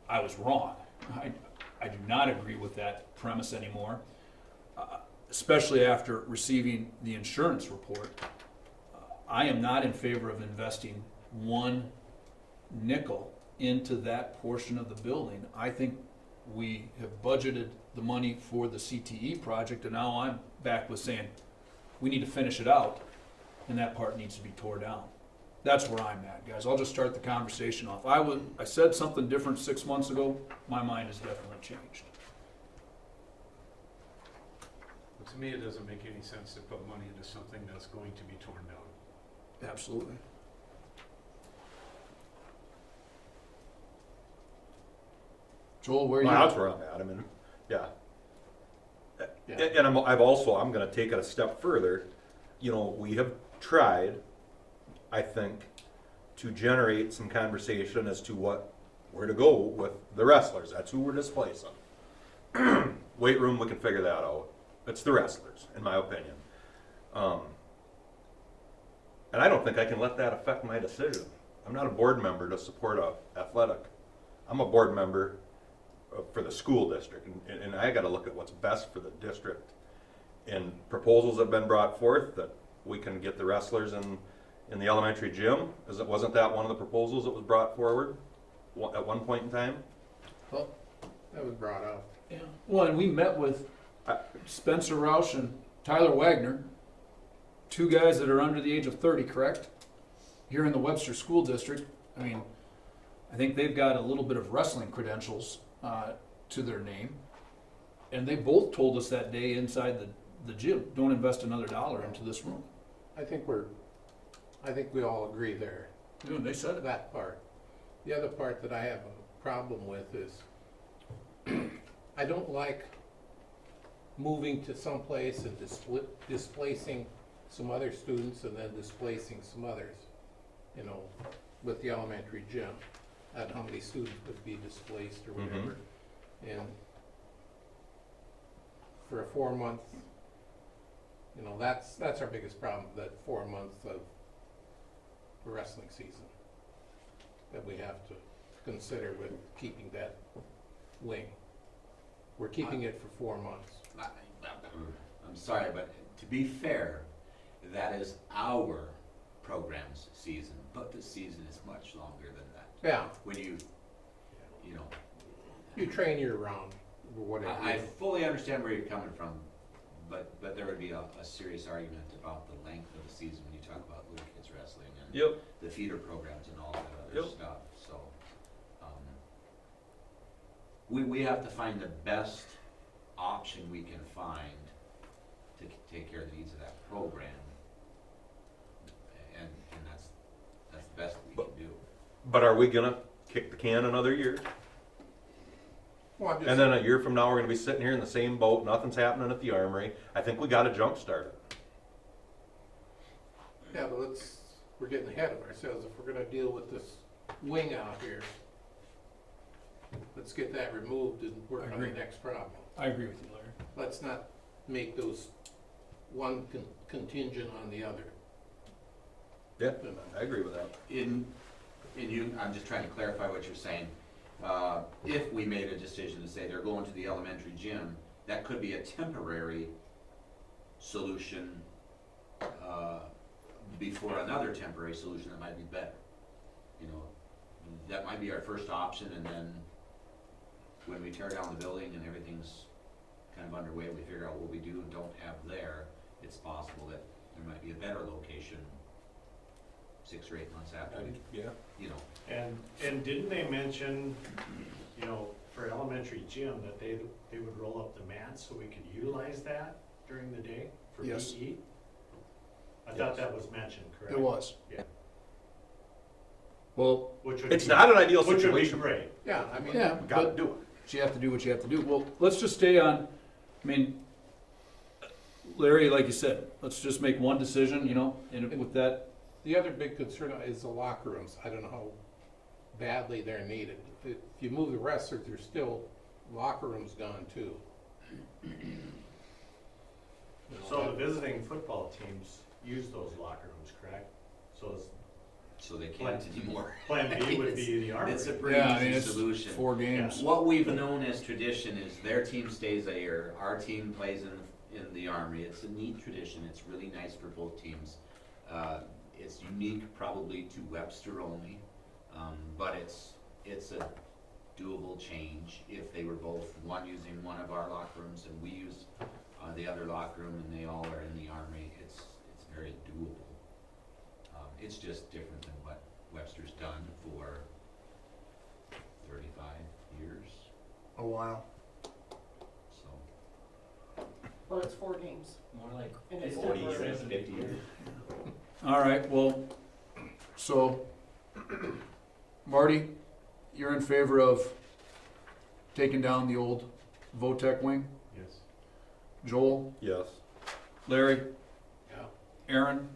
I was wrong. I do not agree with that premise anymore, especially after receiving the insurance report. I am not in favor of investing one nickel into that portion of the building. I think we have budgeted the money for the CTE project, and now I'm back with saying we need to finish it out, and that part needs to be tore down. That's where I'm at, guys. I'll just start the conversation off. I said something different 6 months ago. My mind has definitely changed. But to me, it doesn't make any sense to put money into something that's going to be torn down. Absolutely. Joel, where are you? Well, that's where I'm at. I mean, yeah. And I'm going to take it a step further. We have tried, I think, to generate some conversation as to where to go with the wrestlers. That's who we're displacing. Weight room, we can figure that out. It's the wrestlers, in my opinion. And I don't think I can let that affect my decision. I'm not a board member to support a athletic. I'm a board member for the school district, and I got to look at what's best for the district. And proposals have been brought forth that we can get the wrestlers in the elementary gym. Wasn't that one of the proposals that was brought forward at one point in time? Well, that was brought up. Yeah. Well, and we met with Spencer Roush and Tyler Wagner, two guys that are under the age of 30, correct? Here in the Webster School District. I mean, I think they've got a little bit of wrestling credentials to their name. And they both told us that day inside the gym, don't invest another dollar into this room. I think we all agree there. Yeah, they said it. That part. The other part that I have a problem with is I don't like moving to some place and displacing some other students and then displacing some others, with the elementary gym. And how many students would be displaced or whatever. And for a 4-month, that's our biggest problem, that 4 months of the wrestling season that we have to consider with keeping that wing. We're keeping it for 4 months. I'm sorry, but to be fair, that is our program's season, but the season is much longer than that. Yeah. When you train year round or whatever. I fully understand where you're coming from, but there would be a serious argument about the length of the season when you talk about little kids wrestling and the feeder programs and all that other stuff. So we have to find the best option we can find to take care of the needs of that program, and that's the best we can do. But are we gonna kick the can another year? Well, and then a year from now, we're gonna be sitting here in the same boat, nothing's happening at the Armory. I think we gotta jumpstart it. Yeah, but we're getting ahead of ourselves. If we're gonna deal with this wing out here, let's get that removed and work on the next problem. I agree with you, Larry. Let's not make those one contingent on the other. Yeah, I agree with that. I'm just trying to clarify what you're saying. If we made a decision to say they're going to the elementary gym, that could be a temporary solution before another temporary solution that might be better. You know, that might be our first option, and then when we tear down the building and everything's kind of underway, we figure out what we do and don't have there, it's possible that there might be a better location 6 or 8 months after. Yeah. You know. And didn't they mention, you know, for elementary gym that they would roll up the mats so we could utilize that during the day for Yes. PE? I thought that was mentioned, correct? It was. Yeah. Well, It's not an ideal Which would be situation. great. Yeah, I mean, yeah, We gotta but do it. you have to do what you have to do. Well, let's just stay on, I mean, Larry, like you said, let's just make one decision, you know, and with that, the other big concern is the locker rooms. I don't know how badly they're needed. If you move the rest, there's still locker rooms gone too. You know, So the visiting football teams use those locker rooms, correct? So they can't anymore. Plan B would be the Armory. It's a pretty yeah, I mean, easy it's solution. 4 games. What we've known as tradition is their team stays here, our team plays in the Armory. It's a neat tradition. It's really nice for both teams. It's unique probably to Webster only, but it's a doable change if they were both one using one of our locker rooms and we use the other locker room and they all are in the Armory. It's very doable. It's just different than what Webster's done for 35 years. A while. So. But it's 4 games. More like And it's 40 temporary. years, 50 years. All right, well, so, Marty, you're in favor of taking down the old VOTEC wing? Yes. Joel? Yes. Larry? Yeah. Aaron?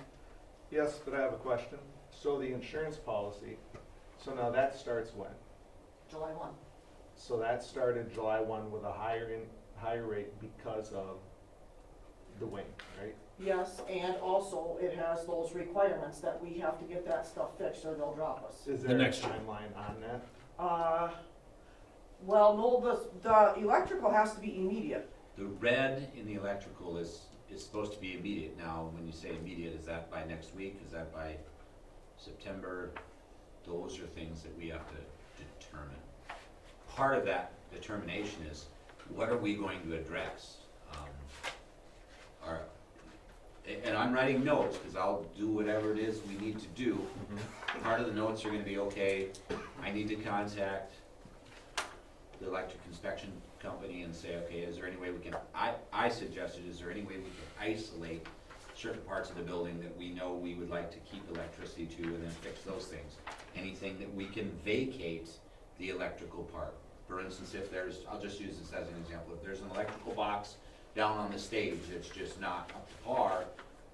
Yes, but I have a question. So the insurance policy, so now that starts when? July 1. So that started July 1 with a higher rate because of the wing, right? Yes, and also it has those requirements that we have to get that stuff fixed or they'll drop us. Is there a timeline on that? Well, no, the electrical has to be immediate. The red in the electrical is supposed to be immediate. Now, when you say immediate, is that by next week? Is that by September? Those are things that we have to determine. Part of that determination is what are we going to address? And I'm writing notes because I'll do whatever it is we need to do. Part of the notes are going to be, okay, I need to contact the electric inspection company and say, okay, is there any way we can, I suggested, is there any way we can isolate certain parts of the building that we know we would like to keep electricity to and then fix those things? Anything that we can vacate the electrical part. For instance, if there's, I'll just use this as an example, if there's an electrical box down on the stage that's just not up to par,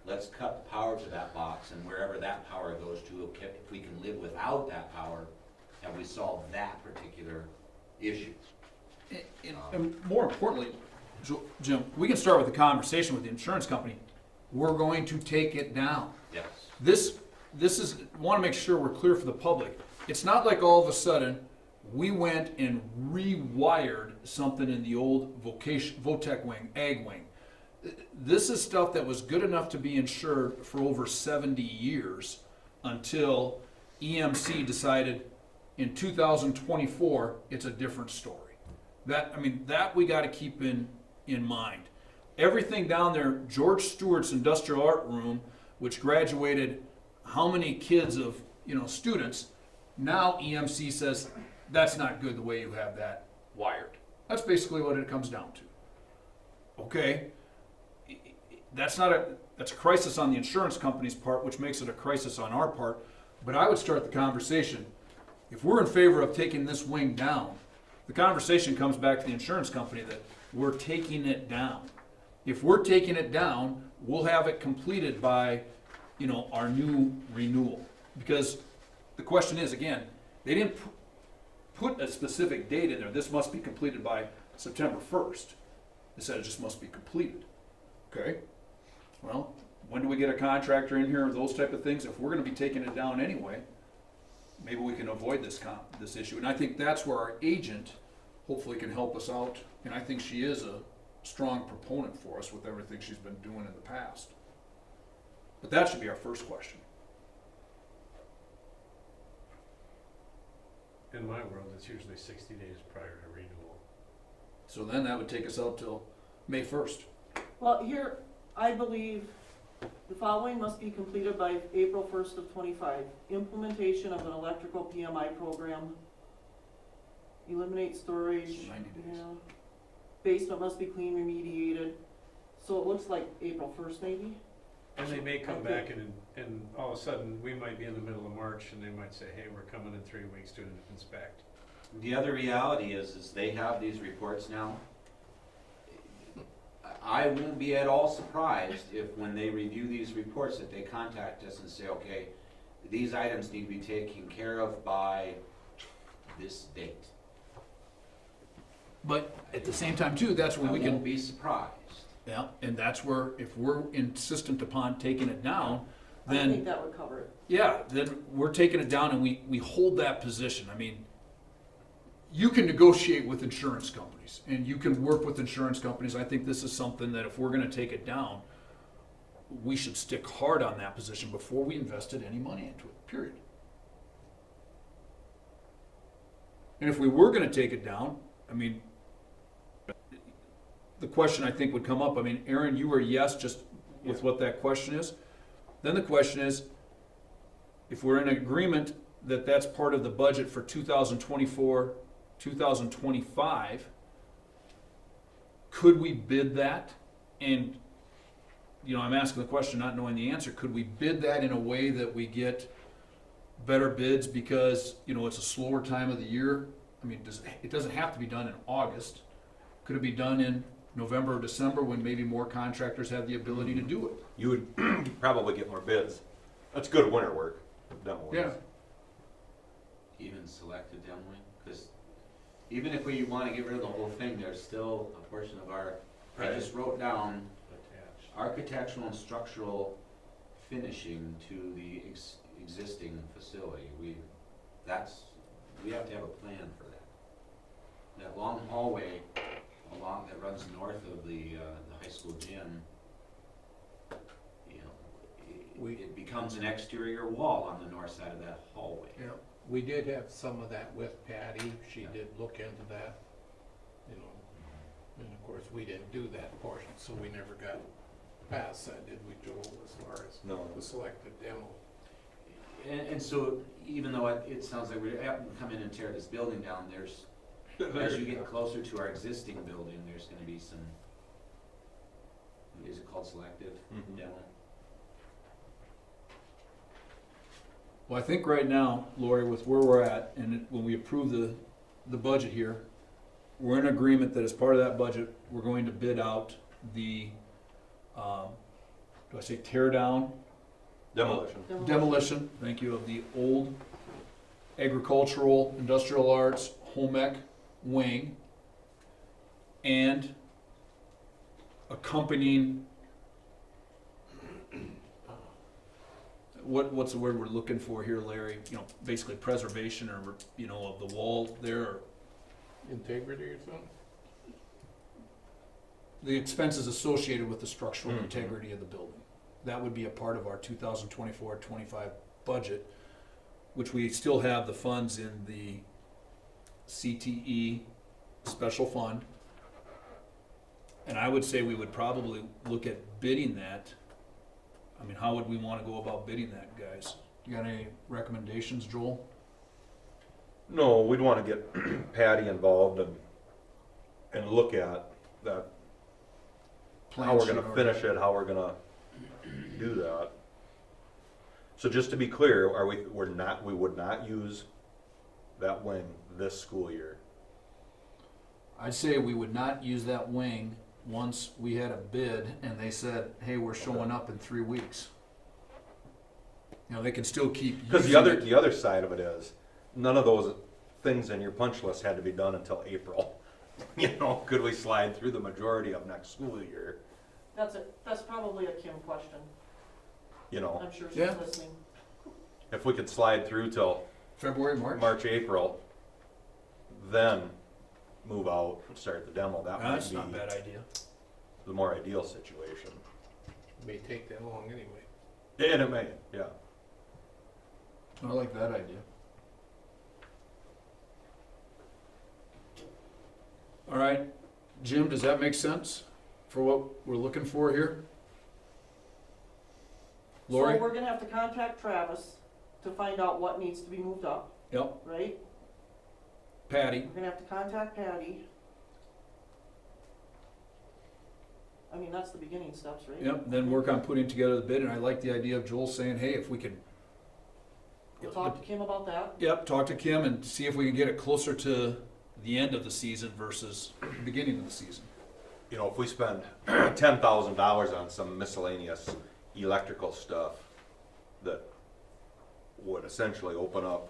let's cut the power to that box, and wherever that power goes to, if we can live without that power, have we solved that particular issue? And more importantly, Jim, we can start with the conversation with the insurance company. We're going to take it down. Yes. This is, want to make sure we're clear for the public. It's not like all of a sudden we went and rewired something in the old VOTEC wing, ag wing. This is stuff that was good enough to be insured for over 70 years until EMC decided in 2024 it's a different story. That we got to keep in mind. Everything down there, George Stewart's industrial art room, which graduated how many kids of students, now EMC says that's not good the way you have that wired. That's basically what it comes down to. Okay, that's a crisis on the insurance company's part, which makes it a crisis on our part. But I would start the conversation. If we're in favor of taking this wing down, the conversation comes back to the insurance company that we're taking it down. If we're taking it down, we'll have it completed by, our new renewal. Because the question is, again, they didn't put a specific date in there. This must be completed by September 1st. They said it just must be completed. Okay? Well, when do we we get a contractor in here, those type of things, if we're gonna be taking it down anyway, maybe we can avoid this issue. And I think that's where our agent hopefully can help us out. And I think she is a strong proponent for us with everything she's been doing in the past. But that should be our first question. In my world, it's usually 60 days prior to renewal. So then that would take us out till May 1st. Well, here, I believe the following must be completed by April 1st of 25. Implementation of an electrical PMI program. Eliminate storage. 90 days. Yeah. Basement must be clean, remediated. So it looks like April 1st maybe? And they may come Okay. back and all of a sudden, we might be in the middle of March and they might say, hey, we're coming in 3 weeks to inspect. The other reality is they have these reports now. I won't be at all surprised if when they review these reports that they contact us and say, okay, these items need to be taken care of by this date. But at the same time too, that's where we I can won't be surprised. Yeah, and that's where, if we're insistent upon taking it down, I then, think that would cover it. yeah, then we're taking it down and we hold that position. I mean, you can negotiate with insurance companies and you can work with insurance companies. I think this is something that if we're gonna take it down, we should stick hard on that position before we invested any money into it, period. And if we were gonna take it down, I mean, the question I think would come up, I mean, Aaron, you were yes, just with what that question is. Then the question is, if we're in agreement that that's part of the budget for 2024, 2025, could we bid that? And, you know, I'm asking the question not knowing the answer. Could we bid that in a way that we get better bids because, you know, it's a slower time of the year? I mean, it doesn't have to be done in August. Could it be done in November or December when maybe more contractors have the ability to do it? You would probably get more bids. That's good winter work, demo. Yeah. Even selected demoing, because even if we want to get rid of the whole thing, there's still a portion of our, I just wrote down architectural and structural finishing to the existing facility. We have to have a plan for that. That long hallway that runs north of the high school gym, you know, it becomes an exterior wall on the north side of that hallway. Yeah, we did have some of that with Patty. She did look into that, you know. And of course, we didn't do that portion, so we never got past that, did we, Joel, as far as the selected demo? And so even though it sounds like we're having to come in and tear this building down, as you get closer to our existing building, there's gonna be some, is it called selective demo? Well, I think right now, Lori, with where we're at, and when we approve the budget here, we're in agreement that as part of that budget, we're going to bid out the, do I say tear down? Demolition. Demolition, thank you, of the old agricultural, industrial arts, home ec wing, and accompanying, what's the word we're looking for here, Larry? You know, basically preservation or, you know, of the wall there, or Integrity or something? the expenses associated with the structural integrity of the building. That would be a part of our 2024-25 budget, which we still have the funds in the CTE special fund. And I would say we would probably look at bidding that. I mean, how would we want to go about bidding that, guys? You got any recommendations, Joel? No, we'd want to get Patty involved and look at that, how we're gonna finish it, how we're gonna do that. So just to be clear, we would not use that wing this school year? I'd say we would not use that wing once we had a bid and they said, hey, we're showing up in 3 weeks. You know, they can still keep Because using the other side of it is, none of those things in your punch list had to be done until April. You know, could we slide through the majority of next school year? That's probably a Kim question. you know. I'm sure she's Yeah. listening. If we could slide through till February, March? March, April, then move out, start the demo, that might That's be not a bad idea. the more ideal situation. May take that long anyway. And it may, yeah. I like that idea. All right, Jim, does that make sense for what we're looking for here? Lori? So we're gonna have to contact Travis to find out what needs to be moved up, Yep. right? Patty? We're gonna have to contact Patty. I mean, that's the beginning steps, right? Yep, then work on putting together the bid, and I like the idea of Joel saying, hey, if we could. We'll talk to Kim about that. Yep, talk to Kim and see if we can get it closer to the end of the season versus the beginning of the season. You know, if we spend $10,000 on some miscellaneous electrical stuff that would essentially open up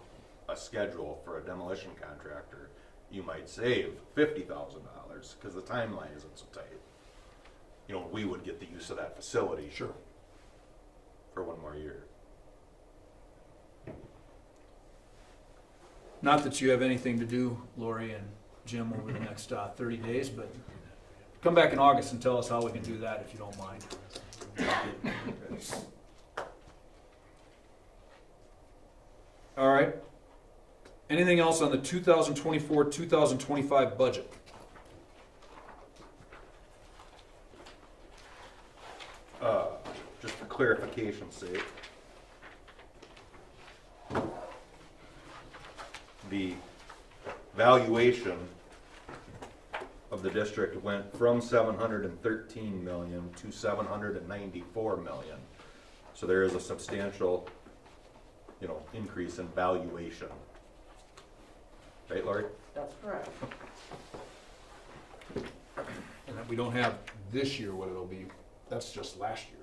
a schedule for a demolition contractor, you might save $50,000 because the timeline isn't so tight. You know, we would get the use of that facility. Sure. For one more year. Not that you have anything to do, Lori and Jim, over the next 30 days, but come back in August and tell us how we can do that if you don't mind. All right. Anything else on the 2024-2025 budget? Just for clarification's sake. The valuation of the district went from 713 million to 794 million. So there is a substantial, you know, increase in valuation. Right, Lori? That's correct. And that we don't have this year what it'll be. That's just last year.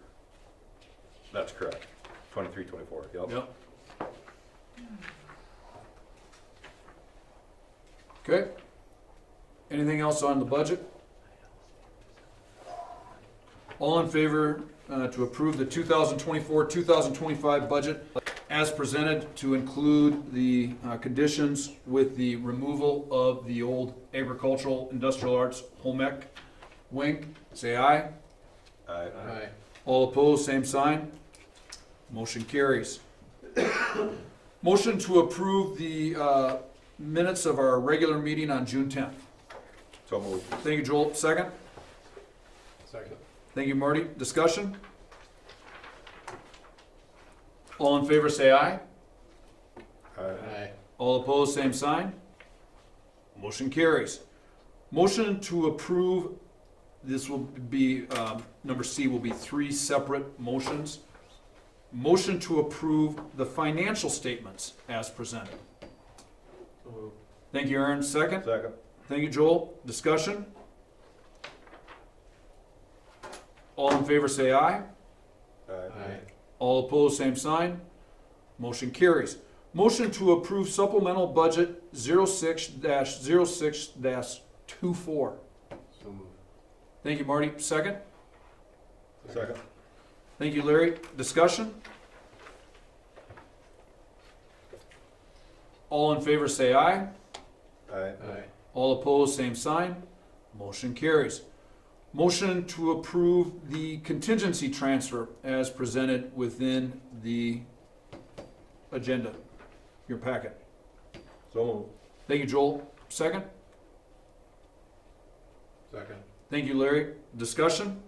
That's correct. 23, 24, yep. Yep. Okay. Anything else on the budget? All in favor to approve the 2024-2025 budget as presented to include the conditions with the removal of the old agricultural industrial arts home ec wing, say aye. Aye. Aye. All opposed, same sign. Motion carries. Motion to approve the minutes of our regular meeting on June 10th. So moved. Thank you, Joel. Second. Second. Thank you, Marty. Discussion? All in favor, say aye. Aye. All opposed, same sign. Motion carries. Motion to approve, this will be, number C will be 3 separate motions. Motion to approve the financial statements as presented. So moved. Thank you, Aaron. Second. Second. Thank you, Joel. Discussion? All in favor, say aye. Aye. All opposed, same sign. Motion carries. Motion to approve supplemental budget 06-06-24. So moved. Thank you, Marty. Second. Second. Thank you, Larry. Discussion? All in favor, say aye. Aye. Aye. All opposed, same sign. Motion carries. Motion to approve the contingency transfer as presented within the agenda, your packet. So moved. Thank you, Joel. Second. Second. Thank you, Larry. Discussion?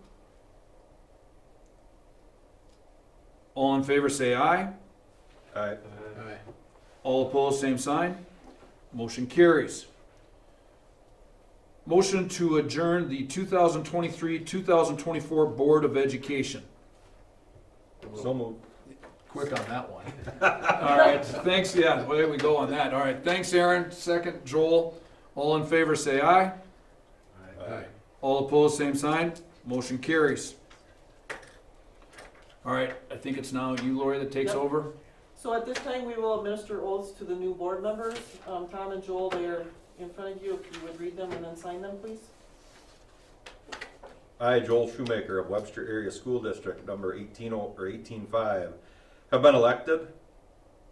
All in favor, say aye. Aye. Aye. All opposed, same sign. Motion carries. Motion to adjourn the 2023-2024 Board of Education. So moved. Quick on that one. All right, thanks, yeah, well, there we go on that. All right, thanks, Aaron. Second, Joel. All in favor, say aye. Aye. All opposed, same sign. Motion carries. All right, I think it's now you, Lori, that takes Yep. over. So at this time, we will administer oaths to the new board members. Tom and Joel, they are in front of you. If you would read them and then sign them, please. I, Joel Shoemaker of Webster Area School District number 185, have been elected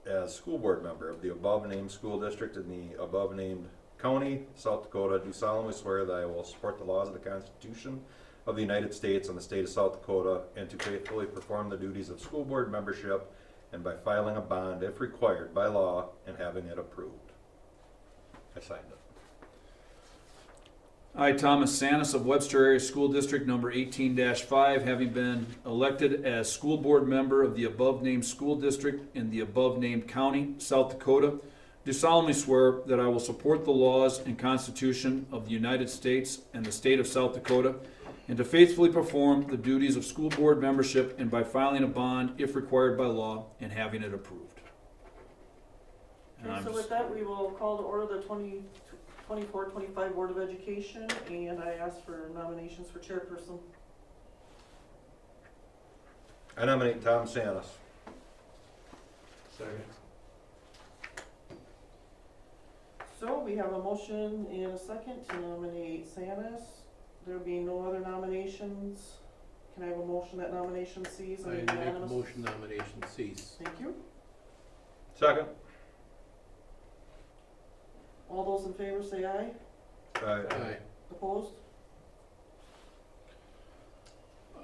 as school board member of the above named school district in the above named county, South Dakota, do solemnly swear that I will support the laws of the Constitution of the United States and the state of South Dakota, and to faithfully perform the duties of school board membership, and by filing a bond if required by law and having it approved. I signed it. I, Thomas Sanis of Webster Area School District number 18-5, having been elected as school board member of the above-named school district in the above-named county, South Dakota, do solemnly swear that I will support the laws and Constitution of the United States and the state of South Dakota, and to faithfully perform the duties of school board membership, and by filing a bond if required by law and having it approved. And Okay, I'm so with that, we will call to order the 24-25 Board of Education, and I ask for nominations for chairperson. I nominate Tom Sanis. Second. So we have a motion and a second to nominate Sanis. There being no other nominations, can I have a motion that nomination cease? I make a motion nomination cease. Thank you. Second. All those in favor say aye. Aye. Opposed?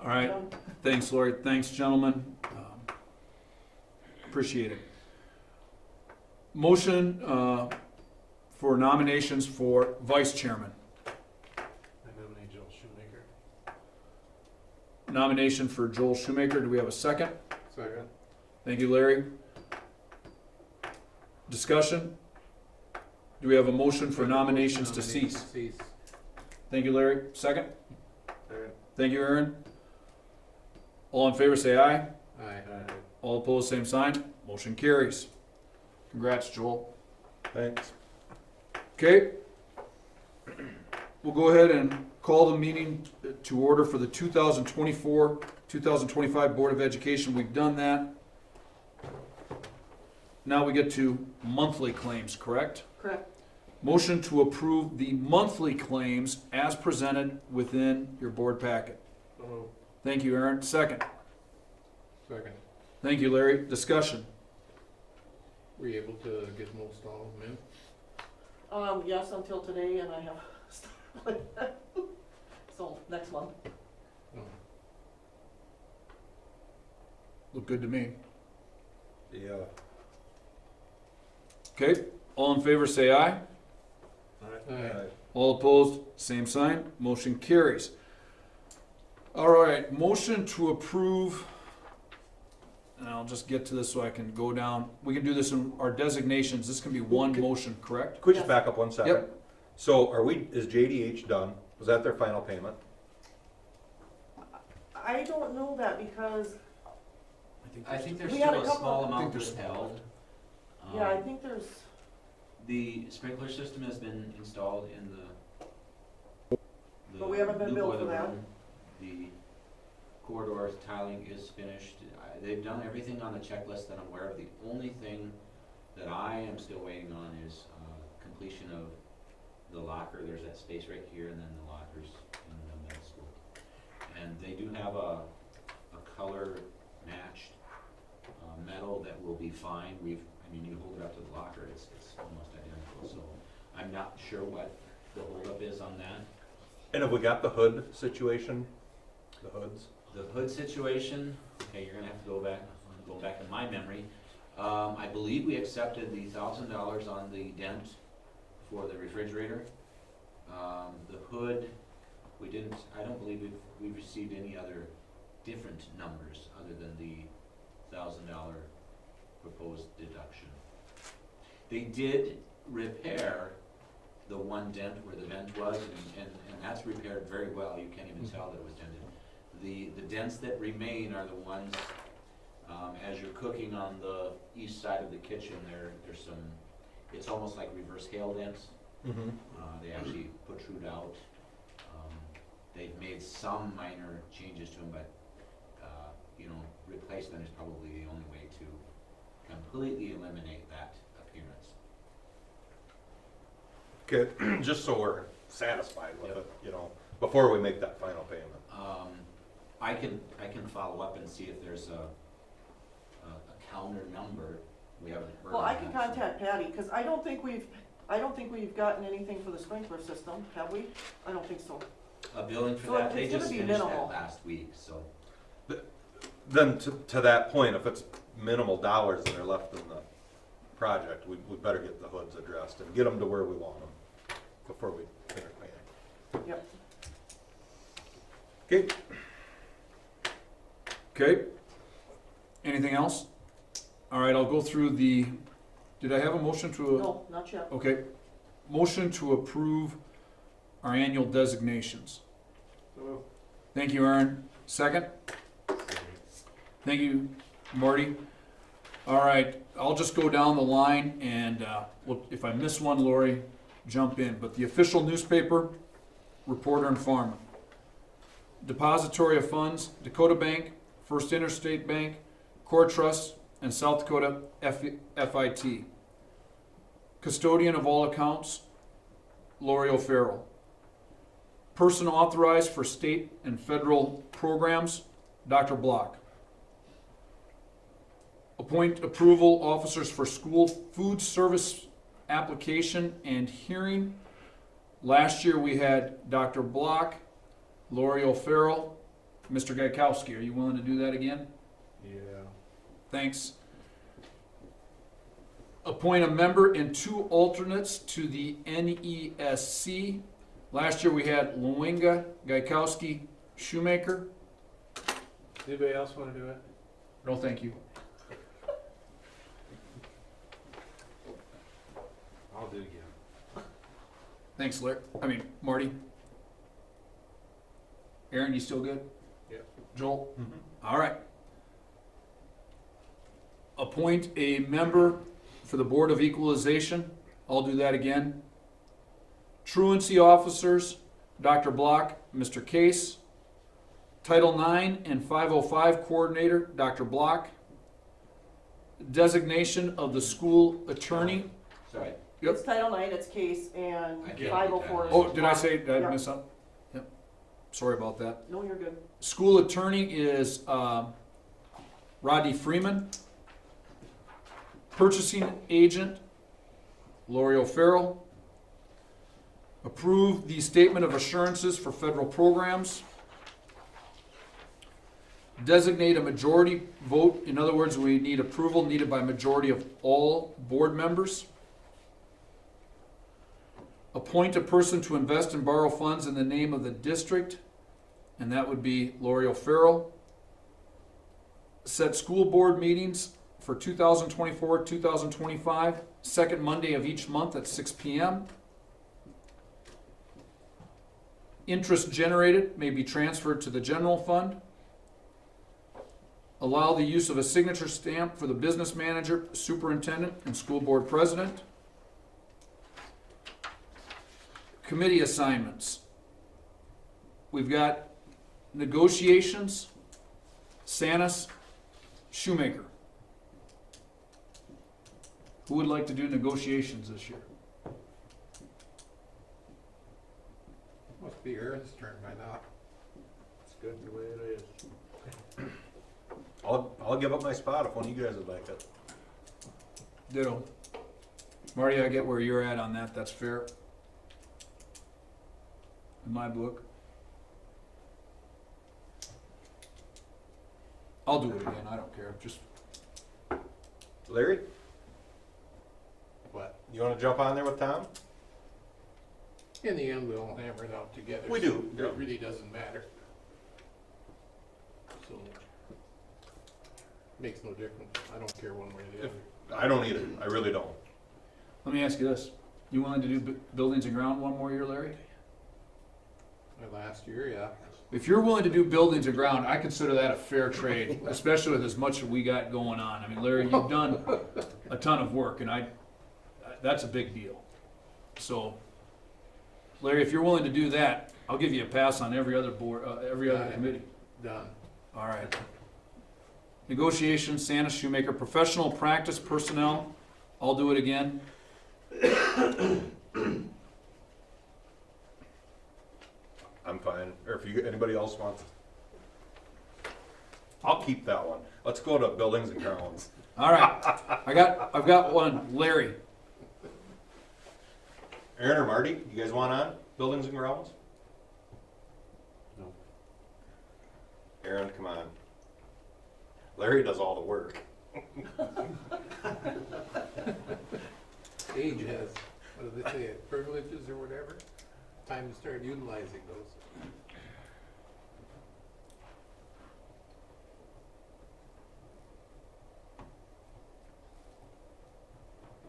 All right. Thanks, Lori. Thanks, gentlemen. Appreciate it. Motion for nominations for vice chairman. I nominate Joel Shoemaker. Nomination for Joel Shoemaker. Do we have a second? Second. Thank you, Larry. Discussion? Do we have a motion for nominations to cease? Cease. Thank you, Larry. Second? Second. Thank you, Aaron. All in favor say aye. Aye. All opposed, same sign. Motion carries. Congrats, Joel. Thanks. Okay. We'll go ahead and call the meeting to order for the 2024-2025 Board of Education. We've done that. Now we get to monthly claims, correct? Correct. Motion to approve the monthly claims as presented within your board packet. Thank you, Aaron. Second. Second. Thank you, Larry. Discussion. Were you able to get most all of them in? Yes, until today, and I have started. So next month. Look good to me. Yeah. Okay. All in favor say aye. Aye. All opposed, same sign. Motion carries. All right, motion to approve, and I'll just get to this so I can go down. We can do this in our designations. This can be one motion, correct? Could we just back up 1 second? Yep. So is JDH done? Was that their final payment? I don't know that because, I think there's We had still a a couple- small I amount think there's- withheld. yeah, I think there's, The sprinkler system has been installed in the But we haven't been new billed for boiler that. room. The corridor tiling is finished. They've done everything on the checklist that I'm aware of. The only thing that I am still waiting on is completion of the locker. There's that space right here, and then the lockers in the middle school. And they do have a color matched metal that will be fine. You hold it up to the locker, it's almost identical. So I'm not sure what the holdup is on that. And have we got the hood situation? The hoods? The hood situation, okay, you're gonna have to go back in my memory. I believe we accepted the $1,000 on the dent for the refrigerator. The hood, we didn't, I don't believe we've received any other different numbers other than the $1,000 proposed deduction. They did repair the one dent where the vent was, and that's repaired very well. You can't even tell that it was dented. The dents that remain are the ones, as you're cooking on the east side of the kitchen, there's some, it's almost like reverse hail dents. They actually protrude out. They've made some minor changes to them, but replacement is probably the only way to completely eliminate that appearance. Okay, just so we're satisfied with it, before we make that final payment. I can follow up and see if there's a counter number. We haven't heard. Well, of I can that, so- contact Patty, because I don't think we've gotten anything for the sprinkler system, have we? I don't think so. A billing for So that, they it's gonna just be finished that minimal. last week, so. Then to that point, if it's minimal dollars that are left in the project, we better get the hoods addressed and get them to where we want them before we finish paying. Yep. Okay. Okay. Anything else? All right, I'll go through the, did I have a motion to? No, not yet. Okay. Motion to approve our annual designations. Thank you, Aaron. Second? Thank you, Marty. All right, I'll just go down the line and if I miss one, Lori, jump in. But the official newspaper, Reporter and Farmer. Depository of Funds, Dakota Bank, First Interstate Bank, Core Trust, and South Dakota FIT. Custodian of all accounts, Lori O'Farrell. Person authorized for state and federal programs, Dr. Block. Appoint approval officers for school food service application and hearing. Last year we had Dr. Block, Lori O'Farrell, Mr. Gaikowski. Are you willing to do that again? Yeah. Thanks. Appoint a member and 2 alternates to the NESC. Last year we had Luenga, Gaikowski, Shoemaker. Anybody else want to do it? No, thank you. I'll do it again. Thanks, Larry. Marty. Aaron, you still good? Yep. Joel? All right. Appoint a member for the Board of Equalization. I'll do that again. Truancy officers, Dr. Block, Mr. Case. Title IX and 505 coordinator, Dr. Block. Designation of the school attorney. Sorry. Yep. It's Title IX, it's case, and I can't 504 is. Oh, did I say, did I Yep. miss something? Yep. Sorry about that. No, you're good. School attorney is Rodney Freeman. Purchasing agent, Lori O'Farrell. Approve the statement of assurances for federal programs. Designate a majority vote. In other words, we need approval needed by majority of all board members. Appoint a person to invest and borrow funds in the name of the district, and that would be Lori O'Farrell. Set school board meetings for 2024, 2025, second Monday of each month at 6 p.m. Interest generated may be transferred to the general fund. Allow the use of a signature stamp for the business manager, superintendent, and school board president. Committee assignments. We've got negotiations, Sanis, Shoemaker. Who would like to do negotiations this year? Must be Aaron's turn by now. It's good the way it is. I'll give up my spot if one of you guys would like it. Ditto. Marty, I get where you're at on that, that's fair. In my book. I'll do it again, I don't care, just, Larry, What? you want to jump on there with Tom? In the end, we'll hammer it out together. We do, So yeah. it really doesn't matter. So, makes no difference. I don't care one way or the other. I don't either. I really don't. let me ask you this. You willing to do buildings and ground one more year, Larry? My last year, yeah. If you're willing to do buildings and ground, I consider that a fair trade, especially with as much as we got going on. I mean, Larry, you've done a ton of work, and that's a big deal. So, Larry, if you're willing to do that, I'll give you a pass on every other board, every other Got it. committee. Done. All right. Negotiations, Santa Shoemaker, professional practice personnel, I'll do it again. I'm fine. Or if anybody else wants I'll keep that one. Let's go to buildings and grounds. All right, I've got one, Larry. Aaron or Marty, you guys want on buildings and grounds? No. Aaron, come on. Larry does all the work. Age has, what do they say, privileges or whatever? Time to start utilizing those.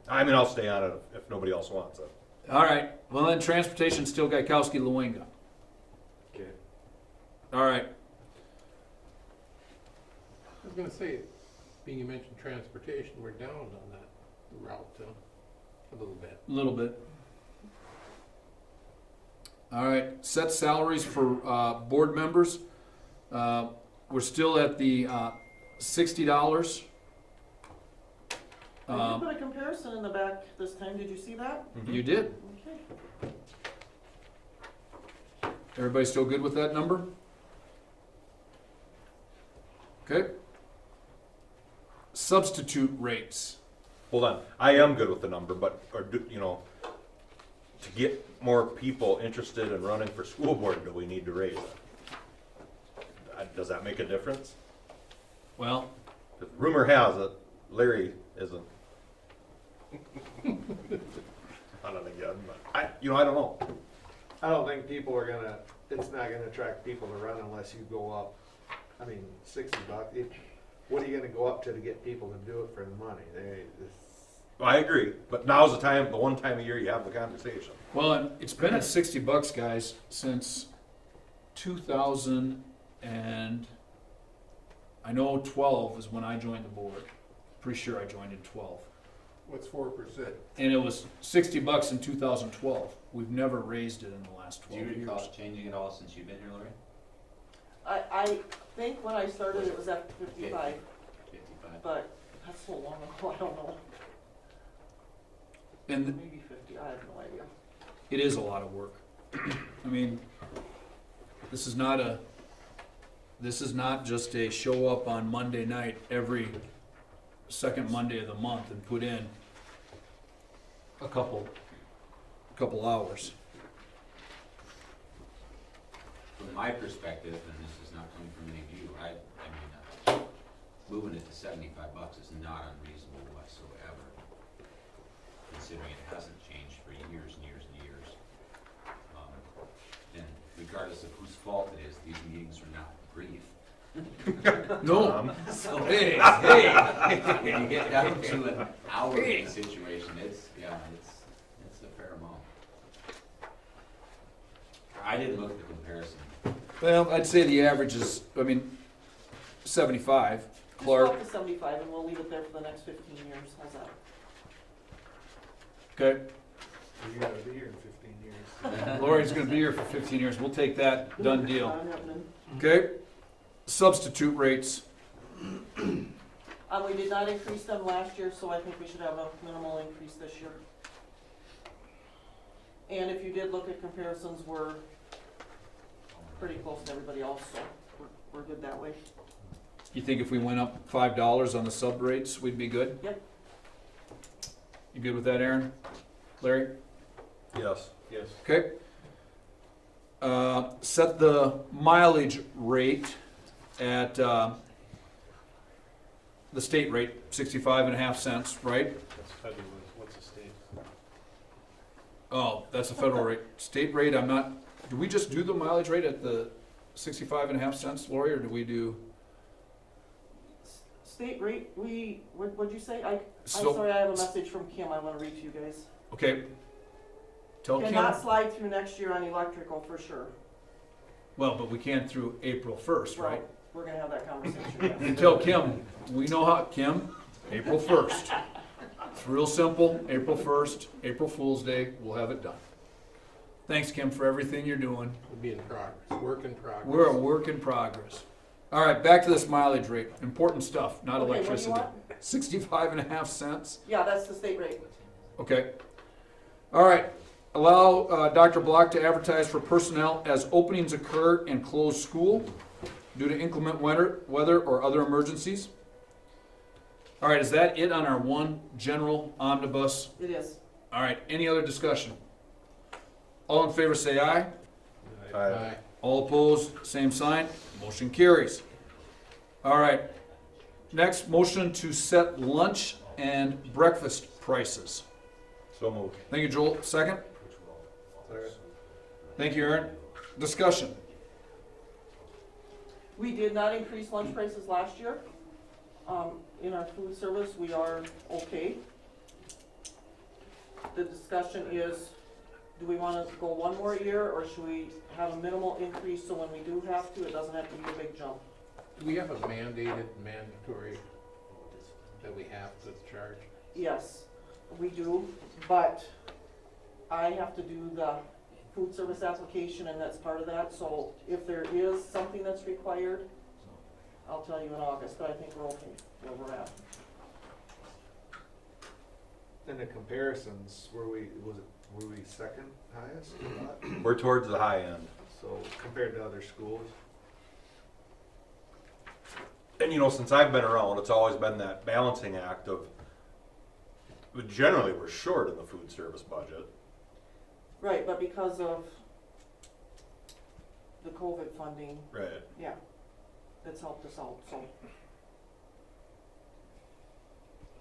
I mean, I'll stay on it if nobody else wants it. All right, well then, transportation, still Gaikowski, Luenga. Okay. All right, I was gonna say, being you mentioned transportation, we're down on that route, a little bit. a little bit. All right, set salaries for board members. We're still at the $60. I did put a comparison in the back this time, did you see that? You did. Okay. Everybody still good with that number? Okay. Substitute rates. Hold on. I am good with the number, but, to get more people interested in running for school board, do we need to raise it? Does that make a difference? Well, 'Cause rumor has it, Larry isn't. I don't again, but I don't know. I don't think people are gonna, it's not gonna attract people to run unless you go up, I mean, $60. What are you gonna go up to get people to do it for the money? I agree, but now's the one time a year you have the conversation. well, and it's been at $60, guys, since 2000 and I know 12 is when I joined the board. Pretty sure I joined in 12. What's 4%? And it was $60 in 2012. We've never raised it in the last Do 12 you recall years. changing it all since you've been here, Lori? I think when I started it was at 55, 55. but that's so long ago, I don't know. And Maybe 50, I have no idea. it is a lot of work. I mean, this is not just a show up on Monday night every second Monday of the month and put in a couple hours. From my perspective, and this is not coming from any of you, I mean, moving it to $75 is not unreasonable whatsoever, considering it hasn't changed for years and years and years. And regardless of whose fault it is, these meetings are not brief. No. So, Hey. when you get down to an hourly situation, it's a fair amount. I didn't look at the comparison. Well, I'd say the average is, 75. Just go Clark, up to 75 and we'll leave it there for the next 15 years, how's that? okay. You gotta be here in 15 years. Lori's gonna be here for 15 years. We'll take that. Done deal. Not happening. Okay. Substitute rates. We did not increase them last year, so I think we should have a minimal increase this year. And if you did look at comparisons, we're pretty close to everybody else, so we're good that way. You think if we went up $5 on the sub rates, we'd be good? Yep. You good with that, Aaron? Larry? Yes. Yes. Okay. Set the mileage rate at the state rate, 65.5 cents, right? That's federal, what's the state? Oh, that's the federal rate. State rate, do we just do the mileage rate at the 65.5 cents, Lori, or do we do? State rate, what'd you say? I'm So- sorry, I have a message from Kim I wanna read to you guys. Okay. Tell Kim. Cannot slide through next year on electrical for sure. Well, but we can through April 1st, right? Well, we're gonna have that conversation, yes. And tell Kim, we know how, Kim, April 1st. It's real simple, April 1st, April Fool's Day, we'll have it done. Thanks, Kim, for everything you're doing. We'll be in progress, work in progress. We're a work in progress. All right, back to this mileage rate. Important stuff, not Okay, what do you electricity. want? 65.5 cents. Yeah, that's the state rate. Okay. All right. Allow Dr. Block to advertise for personnel as openings occur and close school. due to inclement weather or other emergencies. All right, is that it on our one general omnibus? It is. All right, any other discussion? All in favor say aye. Aye. All opposed, same sign. Motion carries. All right, next, motion to set lunch and breakfast prices. So moved. Thank you, Joel. Second? Thank you, Aaron. Discussion. We did not increase lunch prices last year. In our food service, we are okay. The discussion is, do we want to go one more year, or should we have a minimal increase so when we do have to, it doesn't have to be a big jump? Do we have a mandatory that we have to charge? Yes, we do, but I have to do the food service application, and that's part of that, so if there is something that's required, I'll tell you in August, but I think we're okay where we're at. In the comparisons, were we second highest? We're towards the high end. So compared to other schools? And you know, since I've been around, it's always been that balancing act of, but generally we're short in the food service budget. Right, but because of the COVID funding, Right. yeah, that's helped us out, so.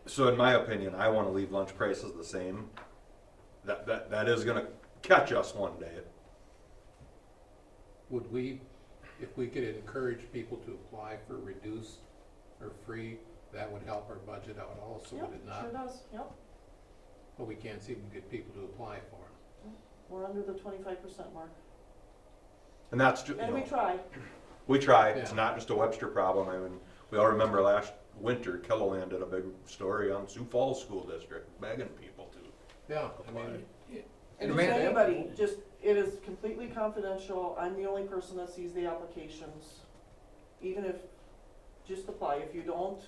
So in my opinion, I want to leave lunch prices the same. That is gonna catch us one day. Would we, if we could encourage people to apply for reduced or free, that would help our budget out also, would it not? Sure does, yep. But we can't seem to get people to apply for them. We're under the 25% mark. And that's just, And we try. We try. Yeah. It's not just a Webster problem. I mean, we all remember last winter, Kelloland did a big story on Sioux Falls School District, begging people to. Yeah, I mean. And if anybody, just, it is completely confidential. I'm the only person that sees the applications. Even if, just apply. If you don't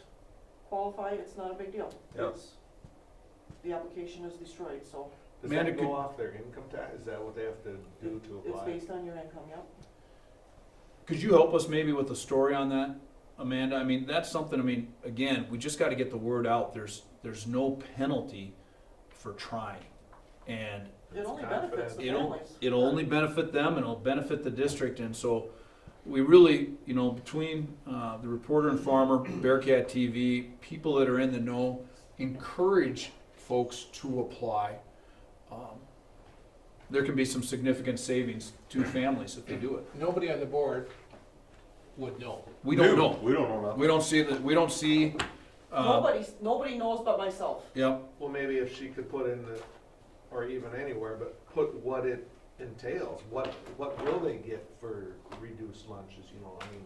qualify, it's not a big deal. Yep. It's, the application is destroyed, so. Does Amanda, that could- go off their income tax? Is that what they have to do to It's apply? based on your income, yep. Could you help us maybe with a story on that, Amanda? I mean, that's something, I mean, again, we just gotta get the word out. There's no penalty for trying. And It only benefits the it'll families. only benefit them and it'll benefit the district. And so we really, you know, between the Reporter and Farmer, Bearcat TV, people that are in the know, encourage folks to apply. There can be some significant savings to families if they do it. Nobody on the board would know. We don't know. We don't know nothing. We don't see that. We don't see. Nobody knows but myself. Yep. Well, maybe if she could put in the, or even anywhere, but put what it entails. What will they get for reduced lunches, you know, I mean,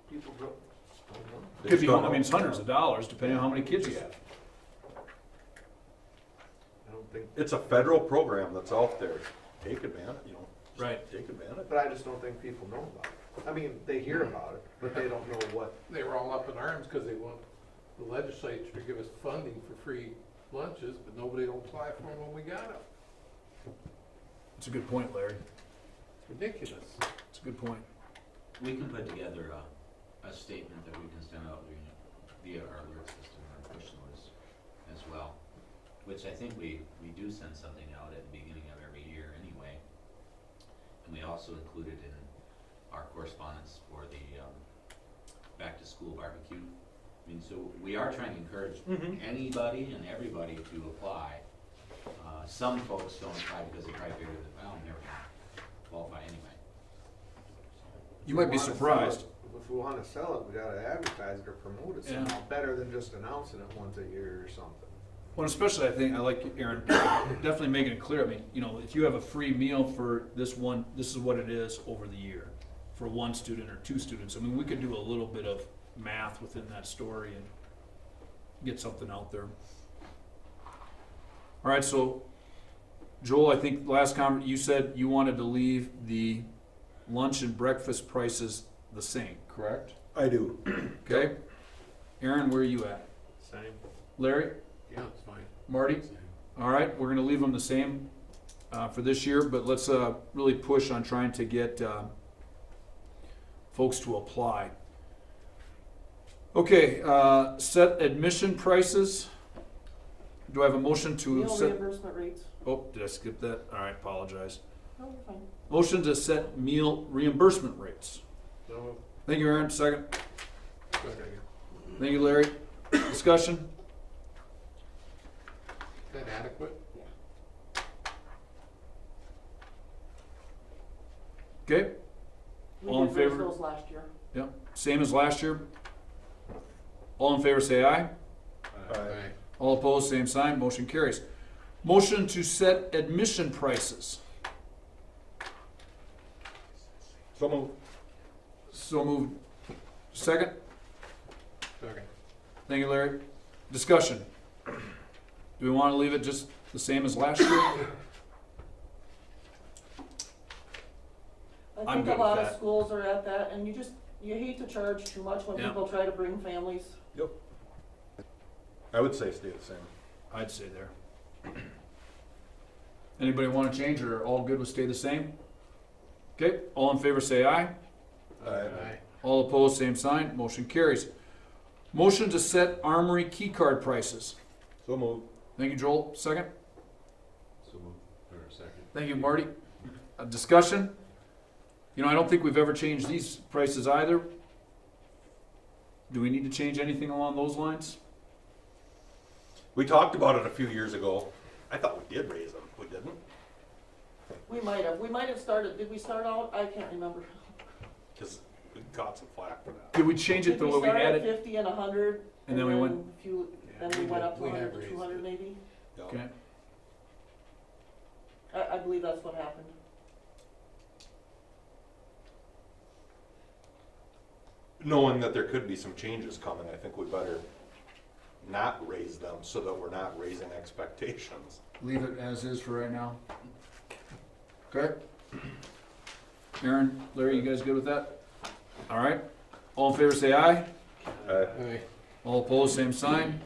people don't know. Could be. I mean, it's hundreds of dollars depending on how many kids you have. I don't think, It's a federal program that's out there. Take advantage, you know. Right. Take advantage. but I just don't think people know about it. I mean, they hear about it, but they don't know what. They were all up in arms because they want the legislature to give us funding for free lunches, but nobody will apply for them when we got them. It's a good point, Larry. It's ridiculous. It's a good point. We can put together a statement that we can send out via our alert system or push notice as well, which I think we do send something out at the beginning of every year anyway. And we also include it in our correspondence for the back to school barbecue. I mean, so we are trying to encourage anybody and everybody to apply. Some folks don't apply because they probably figure that, well, I'm never gonna qualify anyway. You might be surprised. If we wanna sell it, we gotta advertise it or promote it somehow, better than just announcing it once a year or something. Well, especially I think, I like Aaron, definitely making it clear. I mean, you know, if you have a free meal for this one, this is what it is over the year for one student or two students. I mean, we could do a little bit of math within that story and get something out there. All right, so Joel, I think last comment, you said you wanted to leave the lunch and breakfast prices the same, correct? I do. Okay. Aaron, where are you at? Same. Larry? Yeah, it's fine. Marty? All right, we're gonna leave them the same for this year, but let's really push on trying to get folks to apply. Okay, set admission prices. Do I have a motion to Meal set? reimbursement rates. Oh, did I skip that? All right, apologize. No, you're fine. Motion to set meal reimbursement rates. So, Thank you, Aaron. Second. second. Thank you, Larry. Discussion? Is that adequate? Okay. We All in did raise favor? those last year. Yep. Same as last year. All in favor say aye. Aye. All opposed, same sign. Motion carries. Motion to set admission prices. So moved. So moved. Second. Second. Thank you, Larry. Discussion. Do we want to leave it just the same as last year? I I'm think good a lot with of that. schools are at that, and you hate to charge too much when Yeah. people try to bring families. Yep. I would say stay the same. I'd say there. Anybody want to change or all good with stay the same? Okay, all in favor say aye. Aye. All opposed, same sign. Motion carries. Motion to set Armory key card prices. So moved. Thank you, Joel. Second. So moved. Or second. Thank you, Marty. Discussion? You know, I don't think we've ever changed these prices either. Do we need to change anything along those lines? We talked about it a few years ago. I thought we did raise them. We didn't. We might have started, did we start out? I can't remember. Because we caught some flack for that. Did we change it Did the we way we start had at it? 50 and 100? And then we went- Then we we went did. up to We have 100 to raised 200 it. maybe? Okay. I believe that's what happened. Knowing that there could be some changes coming, I think we better not raise them so that we're not raising expectations. Leave it as is for right now. Okay? Aaron, Larry, you guys good with that? All right. All in favor say aye. Aye. All opposed, same sign.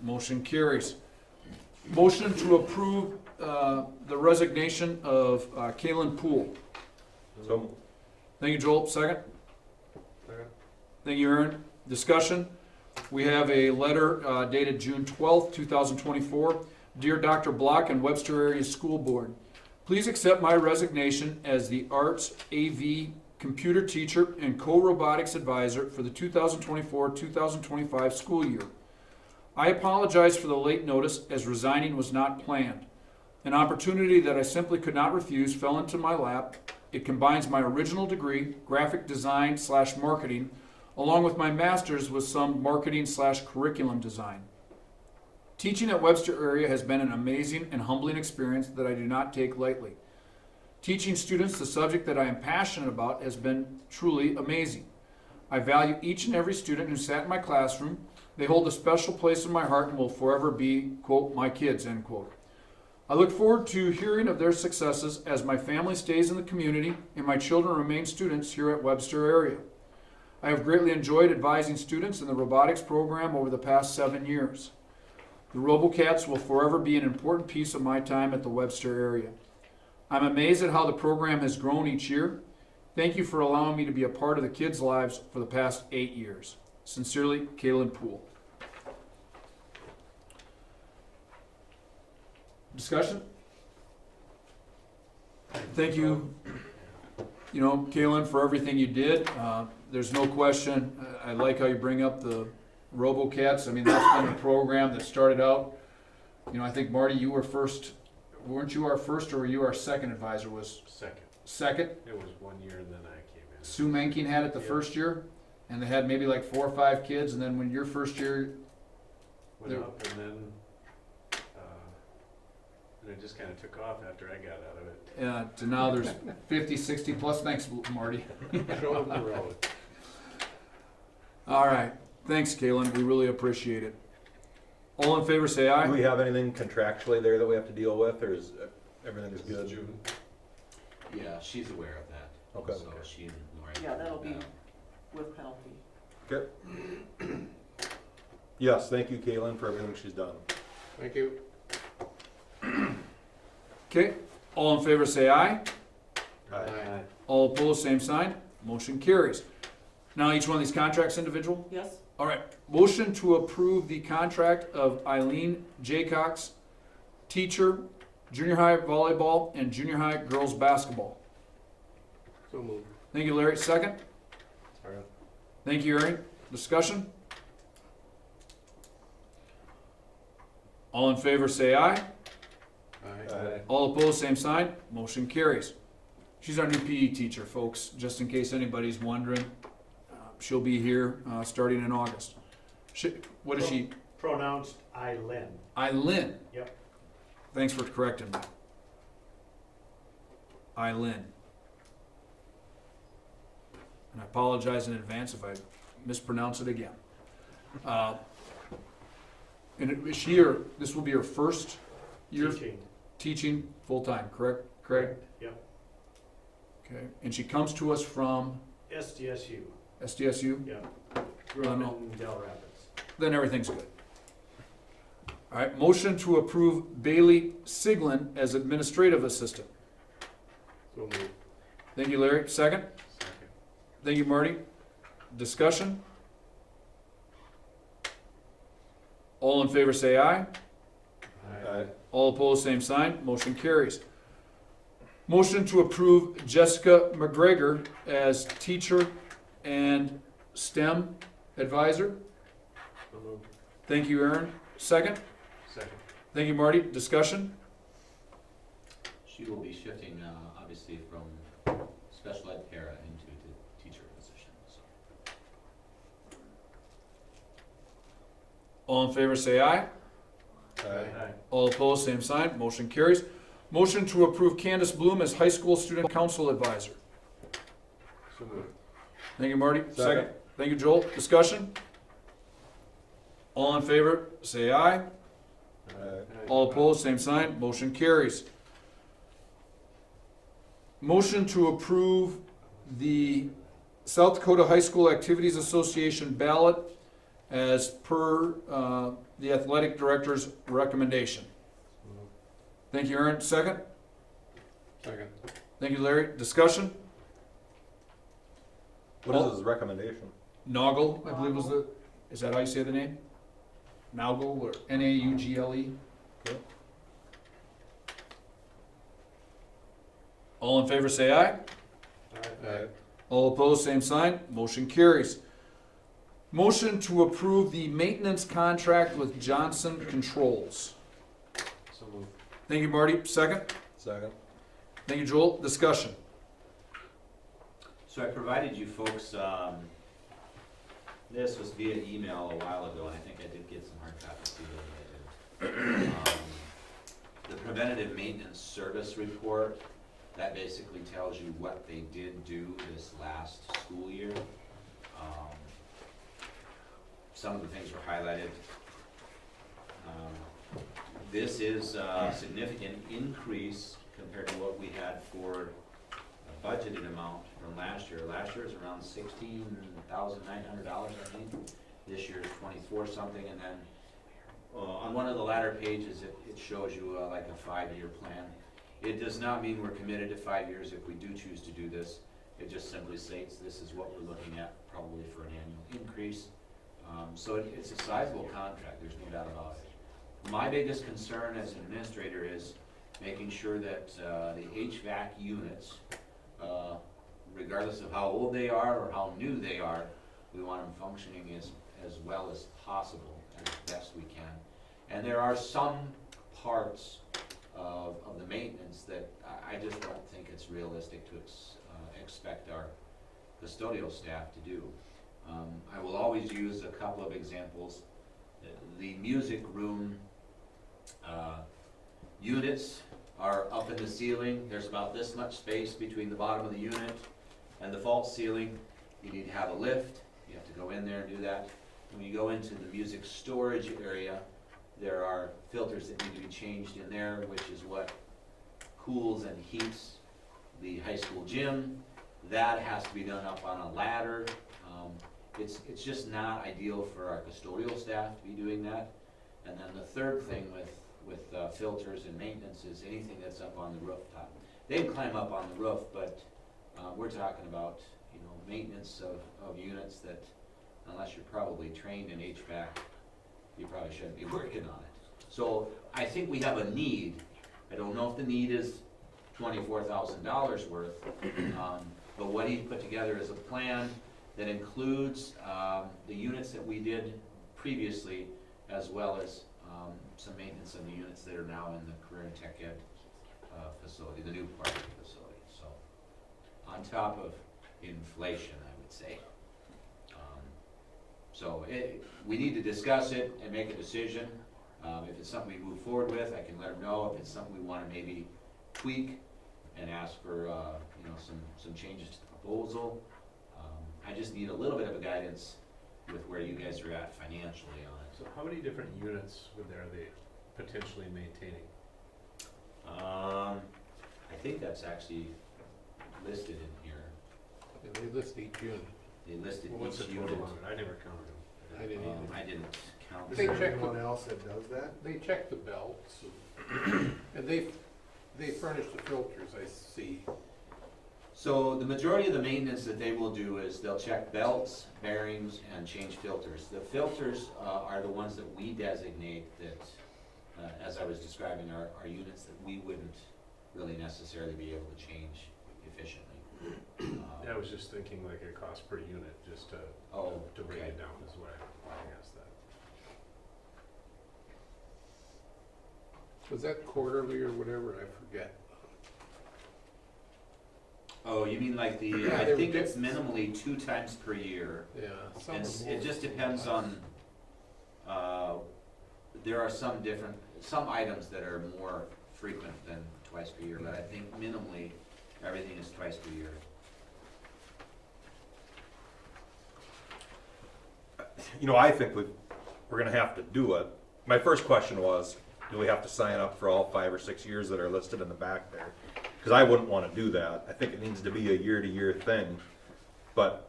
Motion carries. Motion to approve the resignation of Kalen Poole. So, Thank you, Joel. Second. Second. Thank you, Aaron. Discussion. We have a letter dated June 12th, 2024. Dear Dr. Block and Webster Area School Board, please accept my resignation as the Arts AV computer teacher and co-robotics advisor for the 2024-2025 school year. I apologize for the late notice as resigning was not planned. An opportunity that I simply could not refuse fell into my lap. It combines my original degree, graphic design / marketing, along with my master's with some marketing / curriculum design. Teaching at Webster area has been an amazing and humbling experience that I do not take lightly. Teaching students the subject that I am passionate about has been truly amazing. I value each and every student who sat in my classroom. They hold a special place in my heart and will forever be, quote, my kids, end quote. I look forward to hearing of their successes as my family stays in the community and my children remain students here at Webster area. I have greatly enjoyed advising students in the robotics program over the past 7 years. The RoboCats will forever be an important piece of my time at the Webster area. I'm amazed at how the program has grown each year. Thank you for allowing me to be a part of the kids' lives for the past 8 years. Sincerely, Kalen Poole. Discussion? Thank you, Kalen, for everything you did. There's no question. I like how you bring up the RoboCats. I mean, that's been a program that started out, I think, Marty, you were first. Weren't you our first or were you our second advisor? Second? It was 1 year and then I came in. Sue Menking had it the first year, and they had maybe like 4 or 5 kids, and then when your first year, Went up and then, and it just kind of took off after I got out of it. to now there's 50, 60 plus. Thanks, Marty. Show them the road. All right. Thanks, Kalen. We really appreciate it. All in favor say aye. do we have anything contractually there that we have to deal with, or is everything is good? June. Yeah, she's aware of that. Okay. So she and Lori. Yeah, that'll be with penalty. Okay. Yes, thank you, Kaylin, for everything she's done. Thank you. Okay. All in favor say aye. Aye. All opposed, same sign. Motion carries. Now each one of these contracts individual? Yes? All right, motion to approve the contract of Eileen Jaycox, teacher, junior high volleyball and junior high girls basketball. So moved. Thank you, Larry. Second? Second. Thank you, Aaron. Discussion? All in favor say aye. Aye. All opposed, same sign. Motion carries. She's our new PE teacher, folks, just in case anybody's wondering. She'll be here starting in August. What is she? Pronounced Eileen. Eileen. Yep. Thanks for correcting me. Eileen. And I apologize in advance if I mispronounce it again. And is she this will be her first year teaching full-time, correct, Craig? Yep. Okay, and she comes to us from SDSU. SDSU? Yep. Grew up in Del Rapids. Then everything's good. All right, motion to approve Bailey Siglin as administrative assistant. So moved. Thank you, Larry. Second? Second. Thank you, Marty. Discussion? All in favor say aye. Aye. All opposed, same sign. Motion carries. Motion to approve Jessica McGregor as teacher and STEM advisor. So moved. Thank you, Aaron. Second? Second. Thank you, Marty. Discussion? She will be shifting, obviously, from special ed para into the teacher position. So. All in favor say aye. Aye. All opposed, same sign. Motion carries. Motion to approve Candace Bloom as high school student council advisor. So moved. Thank you, Marty. Second. Thank you, Joel. Discussion? All in favor say aye. Aye. All opposed, same sign. Motion carries. Motion to approve the South Dakota High School Activities Association ballot as per the athletic director's recommendation. Thank you, Aaron. Second? Second. Thank you, Larry. Discussion? What is his recommendation? Naugle, I believe was is that how you say the name? Naugle or Naugle? Okay. All in favor say aye. Aye. All opposed, same sign. Motion carries. Motion to approve the maintenance contract with Johnson Controls. So moved. Thank you, Marty. Second? Second. Thank you, Joel. Discussion? So I provided you folks, this was via email a while ago, and I think I did get some hard copies too. The preventative maintenance service report, that basically tells you what they did do this last school year. Some of the things were highlighted. This is a significant increase compared to what we had for a budgeted amount from last year. Last year was around $16,900, I think. This year is 24 something, and then on one of the latter pages it shows you like a 5-year plan. It does not mean we're committed to 5 years if we do choose to do this. It just simply states this is what we're looking at probably for an annual increase. So it's a sizable contract, there's no doubt about it. My biggest concern as an administrator is making sure that the HVAC units, regardless of how old they are or how new they are, we want them functioning as well as possible, as best we can. And there are some parts of the maintenance that I just don't think it's realistic to expect our custodial staff to do. I will always use a couple of examples. The music room units are up in the ceiling. There's about this much space between the bottom of the unit and the false ceiling. You need to have a lift. You have to go in there and do that. When you go into the music storage area, there are filters that need to be changed in there, which is what cools and heats the high school gym. That has to be done up on a ladder. It's just not ideal for our custodial staff to be doing that. And then the third thing with filters and maintenance is anything that's up on the rooftop. They can climb up on the roof, but we're talking about you know, maintenance of units that, unless you're probably trained in HVAC, you probably shouldn't be working on it. So I think we have a need. I don't know if the need is $24,000 worth, but what he put together is a plan that includes the units that we did previously, as well as some maintenance of the units that are now in the Career and Tech Ed facility, the new part of the facility. So, on top of inflation, I would say. So we need to discuss it and make a decision. If it's something we move forward with, I can let them know. If it's something we want to maybe tweak and ask for you know, some changes to the proposal. I just need a little bit of a guidance with where you guys are at financially on it. So how many different units are they potentially maintaining? I think that's actually listed in here. Yeah, they list each unit. They listed Well, what's each the unit. total on it? I never counted them. I didn't either. I didn't count. Is They there check anyone the- else that does that? They check the belts, and they furnish the filters, I see. So the majority of the maintenance that they will do is they'll check belts, bearings, and change filters. The filters are the ones that we designate that, as I was describing, are units that we wouldn't really necessarily be able to change efficiently. I was just thinking like a cost per unit, just to break okay. it down is why I asked that. Was that quarterly or whatever? I forget. Oh, you mean like the, Yeah, I they were think it's different. minimally 2 times per year. Yeah, some It's, are more. it just depends on, there are some items that are more frequent than twice per year, but I think minimally, everything is twice per year. You know, I think we're gonna have to do it. My first question was, do we have to sign up for all 5 or 6 years that are listed in the back there? Because I wouldn't wanna do that. I think it needs to be a year-to-year thing. But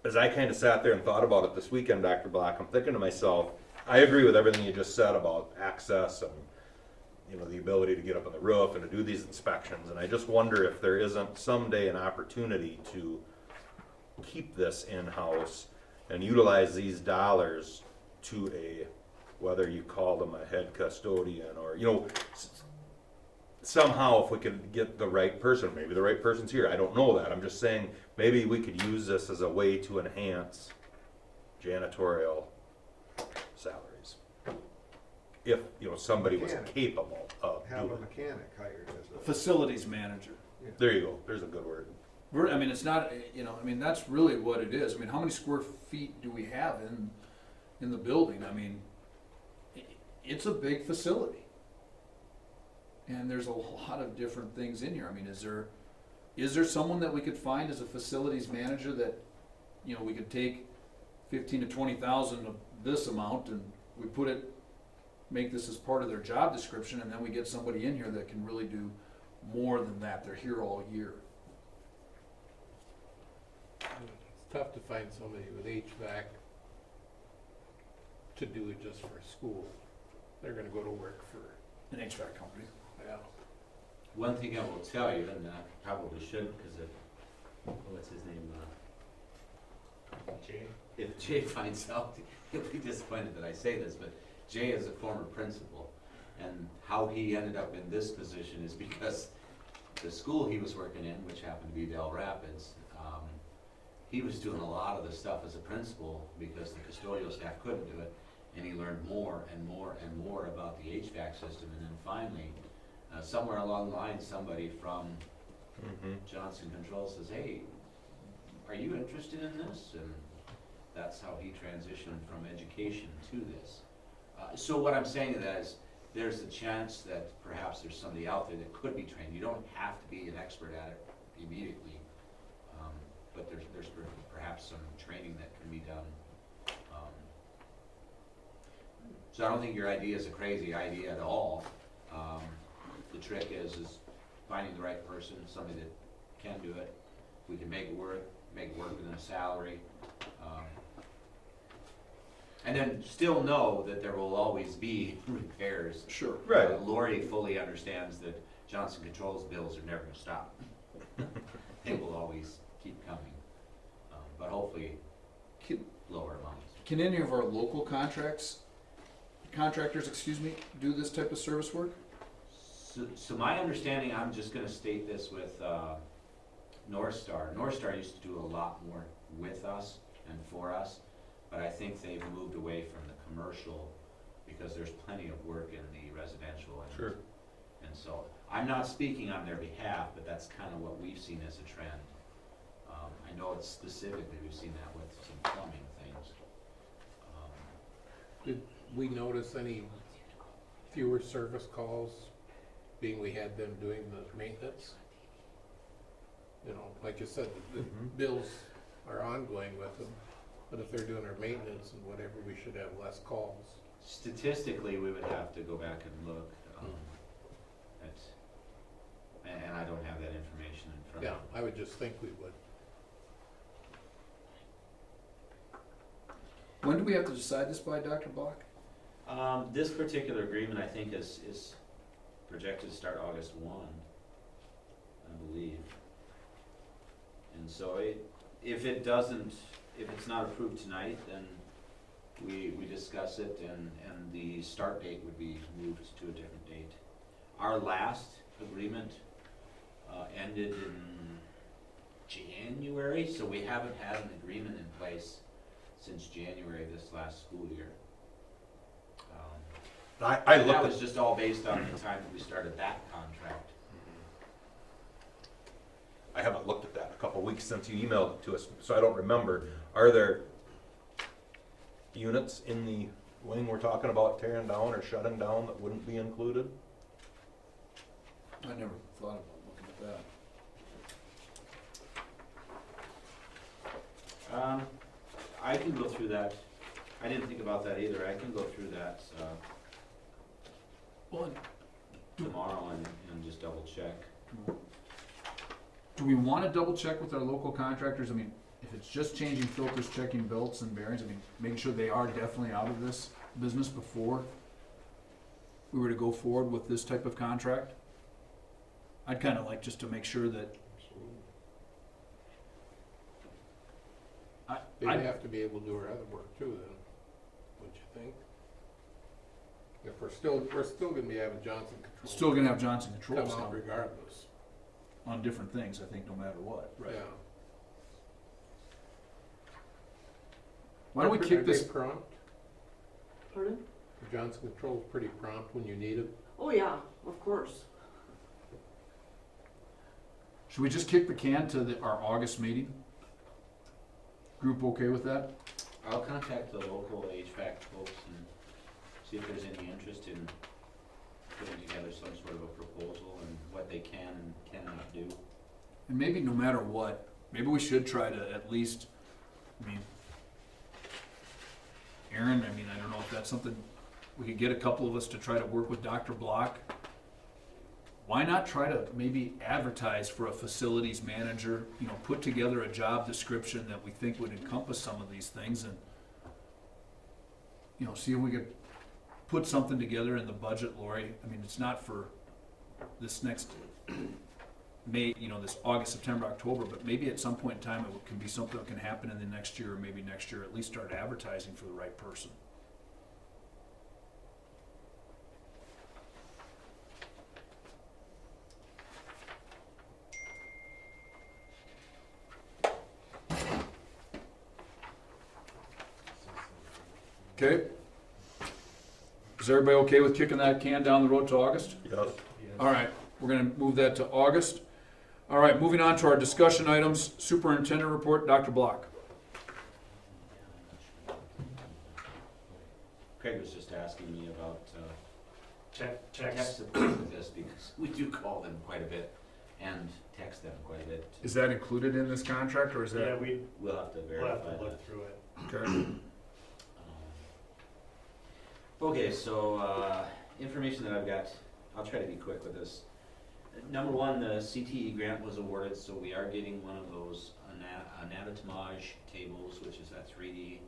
as I kind of sat there and thought about it this weekend, Dr. Black, I'm thinking to myself, I agree with everything you just said about access and, you know, the ability to get up on the roof and to do these inspections. And I just wonder if there isn't someday an opportunity to keep this in-house and utilize these dollars to whether you call them a head custodian or, you know, somehow if we could get the right person, maybe the right person's here, I don't know that. I'm just saying maybe we could use this as a way to enhance janitorial salaries. If, you know, somebody was Mechanic. capable of Have doing a it. mechanic hired as a. Facilities manager. There you go, there's a good word. I mean, it's not, you know, I mean, that's really what it is. I mean, how many square feet do we have in the building? I mean, it's a big facility. And there's a lot of different things in here. I mean, is there someone that we could find as a facilities manager that, you know, we could take 15 to 20,000 of this amount and we make this as part of their job description, and then we get somebody in here that can really do more than that. They're here all year. It's tough to find somebody with HVAC to do it just for school. They're gonna go to work for, An HVAC company. yeah. One thing I will tell you, and I probably shouldn't, because what's his name? Jay? If Jay finds out, he'll be disappointed that I say this, but Jay is a former principal, and how he ended up in this position is because the school he was working in, which happened to be Del Rapids, he was doing a lot of the stuff as a principal because the custodial staff couldn't do it, and he learned more and more and more about the HVAC system, and then finally, somewhere along the line, somebody from Johnson Controls says, hey, are you interested in this? And that's how he transitioned from education to this. So what I'm saying to that is, there's a chance that perhaps there's somebody out there that could be trained. You don't have to be an expert at it immediately, but there's perhaps some training that can be done. So I don't think your idea is a crazy idea at all. The trick is finding the right person, somebody that can do it. We can make it work within a salary. And then still know that there will always be repairs. Sure. Right. Lori fully understands that Johnson Controls bills are never gonna stop. They will always keep coming. but hopefully Can, lower amounts. can any of our local contractors, do this type of service work? So my understanding, I'm just gonna state this with, North Star. North Star used to do a lot more with us and for us, but I think they've moved away from the commercial because there's plenty of work in the residential and. Sure. And so, I'm not speaking on their behalf, but that's kind of what we've seen as a trend. I know it's specifically, we've seen that with some plumbing things. Did we notice any fewer service calls, being we had them doing the maintenance? You know, like you said, the bills are ongoing with them, but if they're doing our maintenance and whatever, we should have less calls. Statistically, we would have to go back and look, and I don't have that information in front of me. Yeah, I would just think we would. When do we have to decide this by, Dr. Block? This particular agreement, I think, is projected to start August 1, I believe. And so if it's not approved tonight, then we discuss it and the start date would be moved to a different date. Our last agreement ended in January, so we haven't had an agreement in place since January of this last school year. That was just all based on the time that we started that contract. I haven't looked at that in a couple of weeks since you emailed it to us, so I don't remember. Are there units in the wing we're talking about tearing down or shutting down that wouldn't be included? I never thought about looking at that. I can go through that. I didn't think about that either. I can go through that tomorrow and just double check. Do we want to double check with our local contractors? I mean, if it's just changing filters, checking belts and bearings, I mean, making sure they are definitely out of this business before we were to go forward with this type of contract? I'd kind of like just to make sure that They'd have to be able to do our other work too then, wouldn't you think? If we're still gonna be having Johnson Controls. Still gonna have Johnson Controls come out come regardless. on different things, I think, no matter what. Yeah. Why don't we kick Are this? they prompt? Pardon? Are Johnson Controls pretty prompt when you need it? Oh, yeah, of course. Should we just kick the can to our August meeting? Group okay with that? I'll contact the local HVAC folks and see if there's any interest in putting together some sort of a proposal and what they can and cannot do. And maybe no matter what, maybe we should try to at least, I mean, Aaron, I mean, I don't know if that's something, we could get a couple of us to try to work with Dr. Block. Why not try to maybe advertise for a facilities manager, you know, put together a job description that we think would encompass some of these things and, you know, see if we could put something together in the budget, Lori. I mean, it's not for this next May, you know, this August, September, October, but maybe at some point in time it can be something that can happen in the next year, or maybe next year, at least start advertising for the right person. Okay. Is everybody okay with kicking that can down the road to August? Yes. All right, we're gonna move that to August. All right, moving on to our discussion items, superintendent report, Dr. Block. Craig was just asking me about Tech tech support with this because we do call them quite a bit and text them quite a bit. Is that included in this contract, or is that? Yeah, We'll have to we'll verify have to that. look through it. Okay. Okay, so information that I've got, I'll try to be quick with this. Number one, the CTE grant was awarded, so we are getting one of those anatomage tables, which is that 3D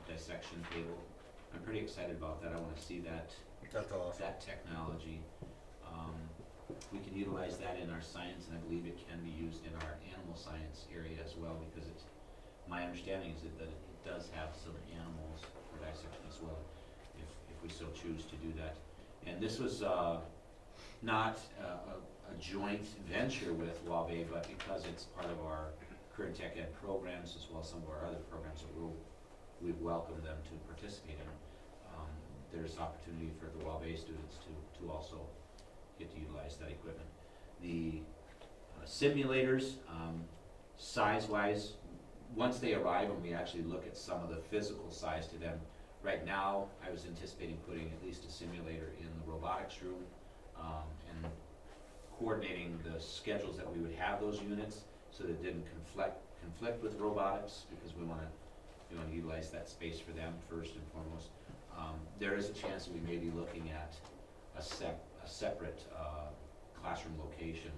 dissection table. I'm pretty excited about that. I want to see that. That's awesome. That technology. We can utilize that in our science, and I believe it can be used in our animal science area as well, because my understanding is that it does have some animals for dissection as well, if we so choose to do that. And this was not a joint venture with Wabe, but because it's part of our current tech ed programs as well as some of our other programs that we welcome them to participate in. There's opportunity for the Wabe students to also get to utilize that equipment. The simulators, size-wise, once they arrive and we actually look at some of the physical size to them, right now I was anticipating putting at least a simulator in the robotics room and coordinating the schedules that we would have those units so that it didn't conflict with robotics, because we want to utilize that space for them first and foremost. There is a chance that we may be looking at a separate classroom location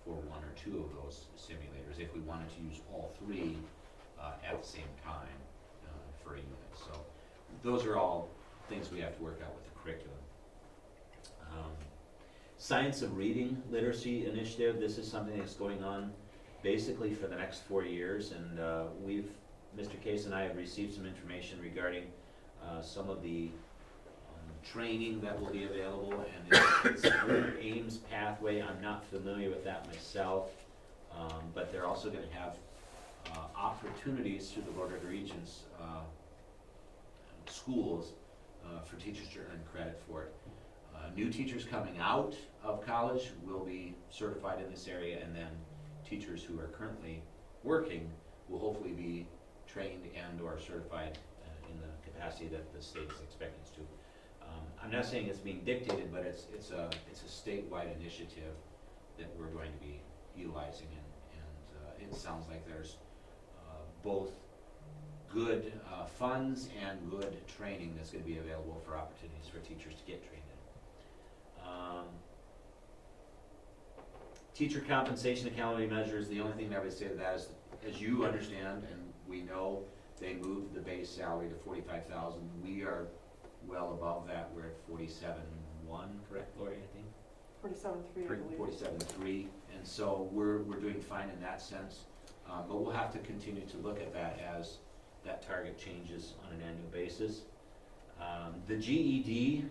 for one or two of those simulators if we wanted to use all three at the same time for a unit. So those are all things we have to work out with the curriculum. Science of Reading Literacy Initiative, this is something that's going on basically for the next 4 years, and Mr. Case and I have received some information regarding some of the training that will be available, and it's through Ames pathway. I'm not familiar with that myself, but they're also going to have opportunities through the Board of Regents schools for teachers to earn credit for it. New teachers coming out of college will be certified in this area, and then teachers who are currently working will hopefully be trained and or certified in the capacity that the state is expecting us to. I'm not saying it's being dictated, but it's a statewide initiative that we're going to be utilizing, and it sounds like there's both good funds and good training that's going to be available for opportunities for teachers to get trained in. Teacher compensation accountability measures, the only thing that I would say to that is, as you understand, and we know, they moved the base salary to $45,000. We are well above that. We're at 47.1, correct, Lori, I think? 47.3, I believe. 47.3, and so we're doing fine in that sense. But we'll have to continue to look at that as that target changes on an annual basis. The GED,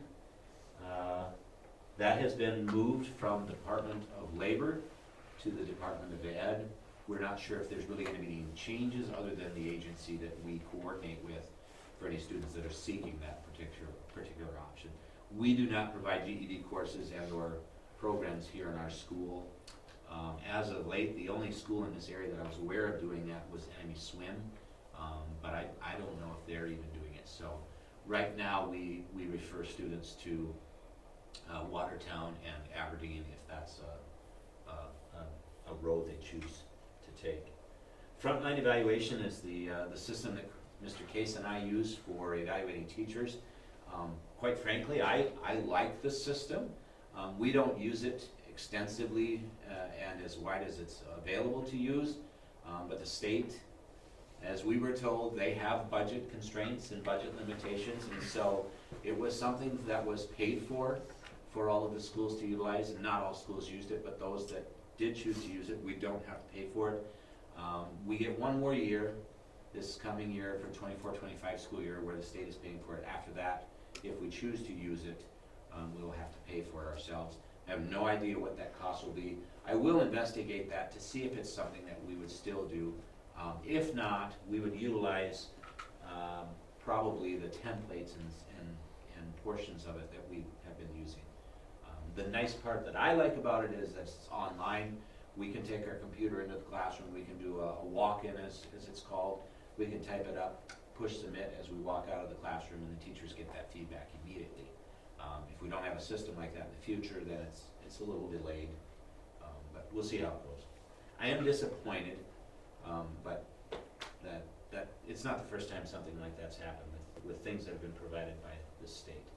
that has been moved from Department of Labor to the Department of Ed. We're not sure if there's really going to be any changes other than the agency that we coordinate with for any students that are seeking that particular option. We do not provide GED courses and or programs here in our school. As of late, the only school in this area that I was aware of doing that was Enemy Swim, but I don't know if they're even doing it. So right now we refer students to Watertown and Aberdeen if that's a road they choose to take. Frontline evaluation is the system that Mr. Case and I use for evaluating teachers. Quite frankly, I like the system. We don't use it extensively and as wide as it's available to use, but the state, as we were told, they have budget constraints and budget limitations, and so it was something that was paid for all of the schools to utilize, and not all schools used it, but those that did choose to use it, we don't have to pay for it. We get one more year, this coming year for 24-25 school year, where the state is paying for it. After that, if we choose to use it, we will have to pay for it ourselves. I have no idea what that cost will be. I will investigate that to see if it's something that we would still do. If not, we would utilize probably the templates and portions of it that we have been using. The nice part that I like about it is that it's online. We can take our computer into the classroom. We can do a walk-in, as it's called. We can type it up, push submit as we walk out of the classroom, and the teachers get that feedback immediately. If we don't have a system like that in the future, then it's a little delayed, but we'll see how it goes. I am disappointed, but that it's not the first time something like that's happened with things that have been provided by the state.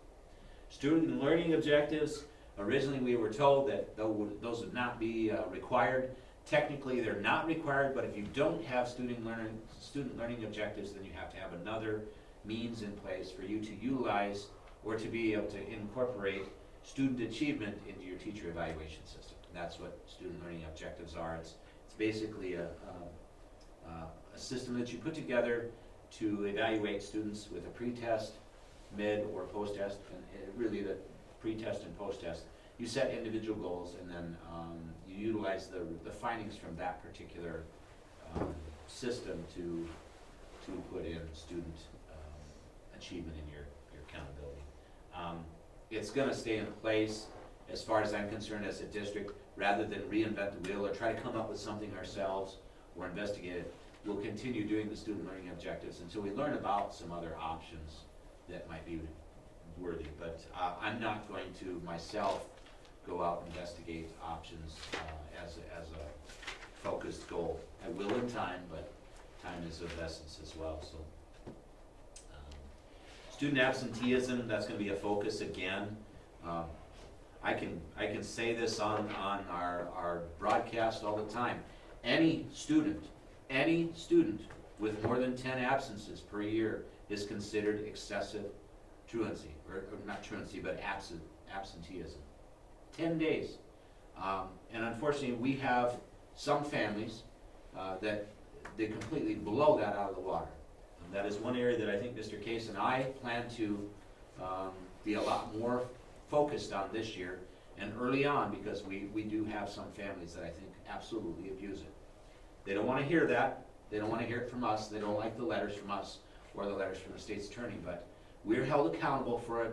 Student learning objectives. Originally, we were told that those would not be required. Technically, they're not required, but if you don't have student learning objectives, then you have to have another means in place for you to utilize or to be able to incorporate student achievement into your teacher evaluation system. And that's what student learning objectives are. It's basically a a system that you put together to evaluate students with a pre-test, mid, or post-test, and really the pre-test and post-test. You set individual goals, and then you utilize the findings from that particular system to put in student achievement in your accountability. It's going to stay in place, as far as I'm concerned, as a district, rather than reinvent the wheel or try to come up with something ourselves or investigate it. We'll continue doing the student learning objectives until we learn about some other options that might be worthy. But I'm not going to myself go out and investigate options as a focused goal. I will in time, but time is of essence as well. So, student absenteeism, that's going to be a focus again. I can say this on our broadcast all the time. Any student with more than 10 absences per year is considered excessive truancy, or not truancy, but absenteeism. 10 days. And unfortunately, we have some families that they completely blow that out of the water. And that is one area that I think Mr. Case and I plan to be a lot more focused on this year and early on, because we do have some families that I think absolutely abuse it. They don't want to hear that. They don't want to hear it from us. They don't like the letters from us or the letters from the state's attorney, but we're held accountable for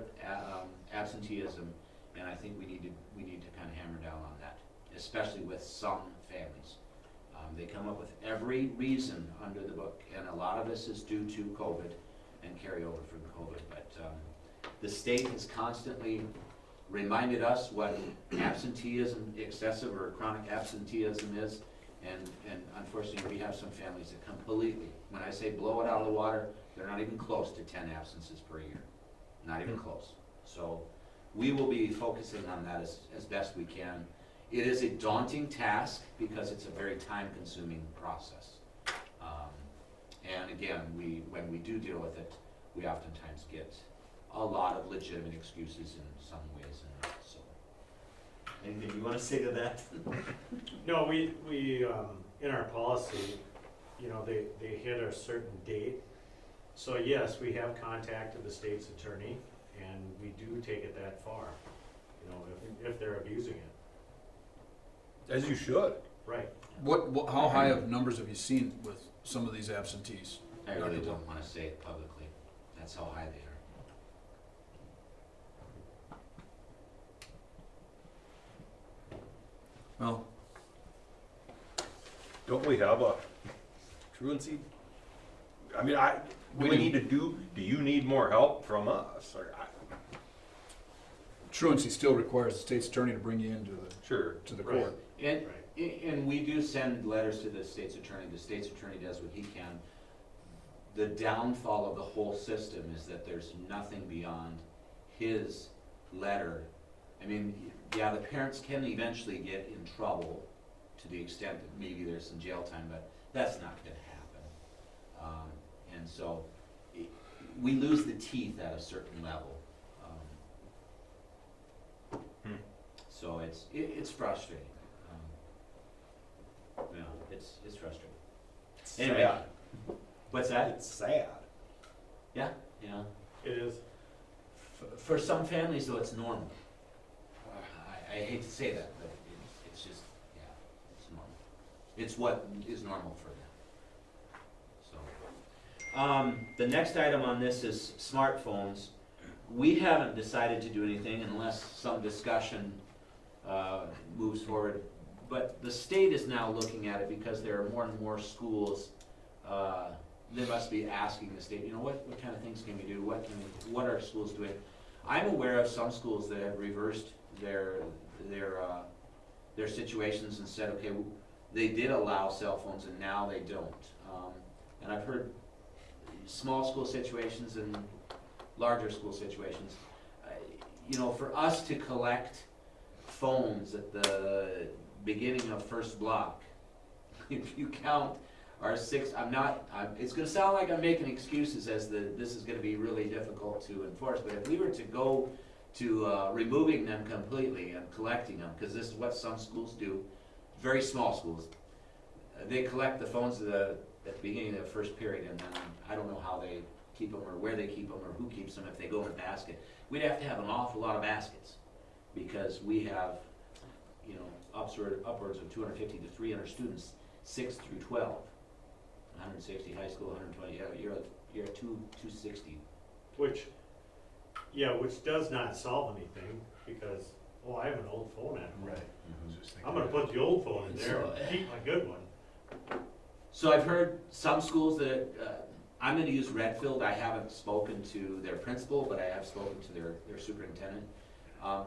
absenteeism, and I think we need to kind of hammer down on that, especially with some families. They come up with every reason under the book, and a lot of this is due to COVID and carryover from COVID, but the state has constantly reminded us what absenteeism, excessive or chronic absenteeism is, and unfortunately we have some families that completely, when I say blow it out of the water, they're not even close to 10 absences per year. Not even close. So we will be focusing on that as best we can. It is a daunting task because it's a very time-consuming process. And again, when we do deal with it, we oftentimes get a lot of legitimate excuses in some ways. And so, anything you want to say to that? No, we in our policy, you know, they hit a certain date. So yes, we have contacted the state's attorney, and we do take it that far, you know, if they're abusing it. As you should. Right. How high of numbers have you seen with some of these absentees? I really don't want to say it publicly. That's how high they are. Well, don't we have a truancy? I mean, do you need more help from us? Truancy still requires the state's attorney to bring you into the court. And we do send letters to the state's attorney. The state's attorney does what he can. The downfall of the whole system is that there's nothing beyond his letter. I mean, yeah, the parents can eventually get in trouble to the extent that maybe there's some jail time, but that's not going to happen. And so we lose the teeth at a certain level. So it's frustrating. Yeah, it's frustrating. Anyway, sad. What's that? It's sad. Yeah. It is. For some families, though, it's normal. I hate to say that, but it's just, yeah, it's normal. It's what is normal for them. So, the next item on this is smartphones. We haven't decided to do anything unless some discussion moves forward. But the state is now looking at it because there are more and more schools. They must be asking the state, you know, what kind of things can we do? What are schools doing? I'm aware of some schools that have reversed their situations and said, okay, they did allow cell phones and now they don't. And I've heard small school situations and larger school situations. You know, for us to collect phones at the beginning of first block, if you count our 6, it's going to sound like I'm making excuses as this is going to be really difficult to enforce, but if we were to go to removing them completely and collecting them, because this is what some schools do, very small schools, they collect the phones of at the beginning of the first period, and then I don't know how they keep them or where they keep them or who keeps them if they go in a basket. We'd have to have an awful lot of baskets because we have, you know, upwards of 250 to 300 students, 6 through 12, 160 high school, 120. Yeah, you're at 260. Which does not solve anything because I have an old phone at home. Right. I'm gonna put the old phone in there and keep my good one. So I've heard some schools that, I'm gonna use Redfield. I haven't spoken to their principal, but I have spoken to their superintendent.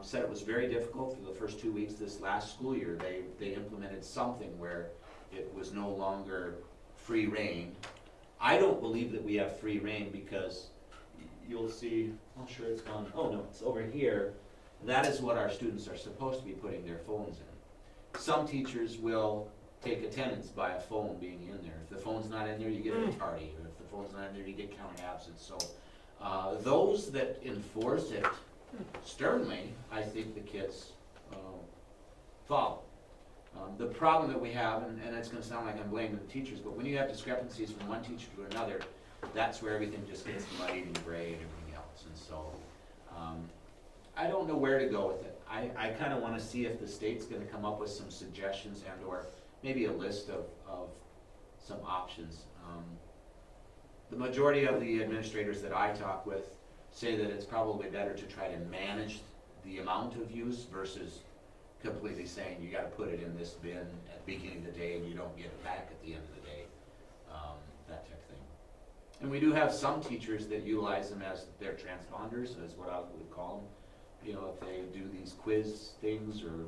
Said it was very difficult for the first 2 weeks this last school year. They implemented something where it was no longer free reign. I don't believe that we have free reign because you'll see, I'm sure it's gone, oh no, it's over here. That is what our students are supposed to be putting their phones in. Some teachers will take attendance by a phone being in there. If the phone's not in there, you get a tardy, or if the phone's not in there, you get counted absent. So those that enforce it sternly, I think the kids follow. The problem that we have, and it's going to sound like I'm blaming the teachers, but when you have discrepancies from one teacher to another, that's where everything just gets muddied and gray and everything else. And so I don't know where to go with it. I kind of want to see if the state's going to come up with some suggestions and or maybe a list of some options. The majority of the administrators that I talk with say that it's probably better to try to manage the amount of use versus completely saying you got to put it in this bin at the beginning of the day and you don't get it back at the end of the day, that type of thing. And we do have some teachers that utilize them as their transponders, is what I would call them. You know, if they do these quiz things or,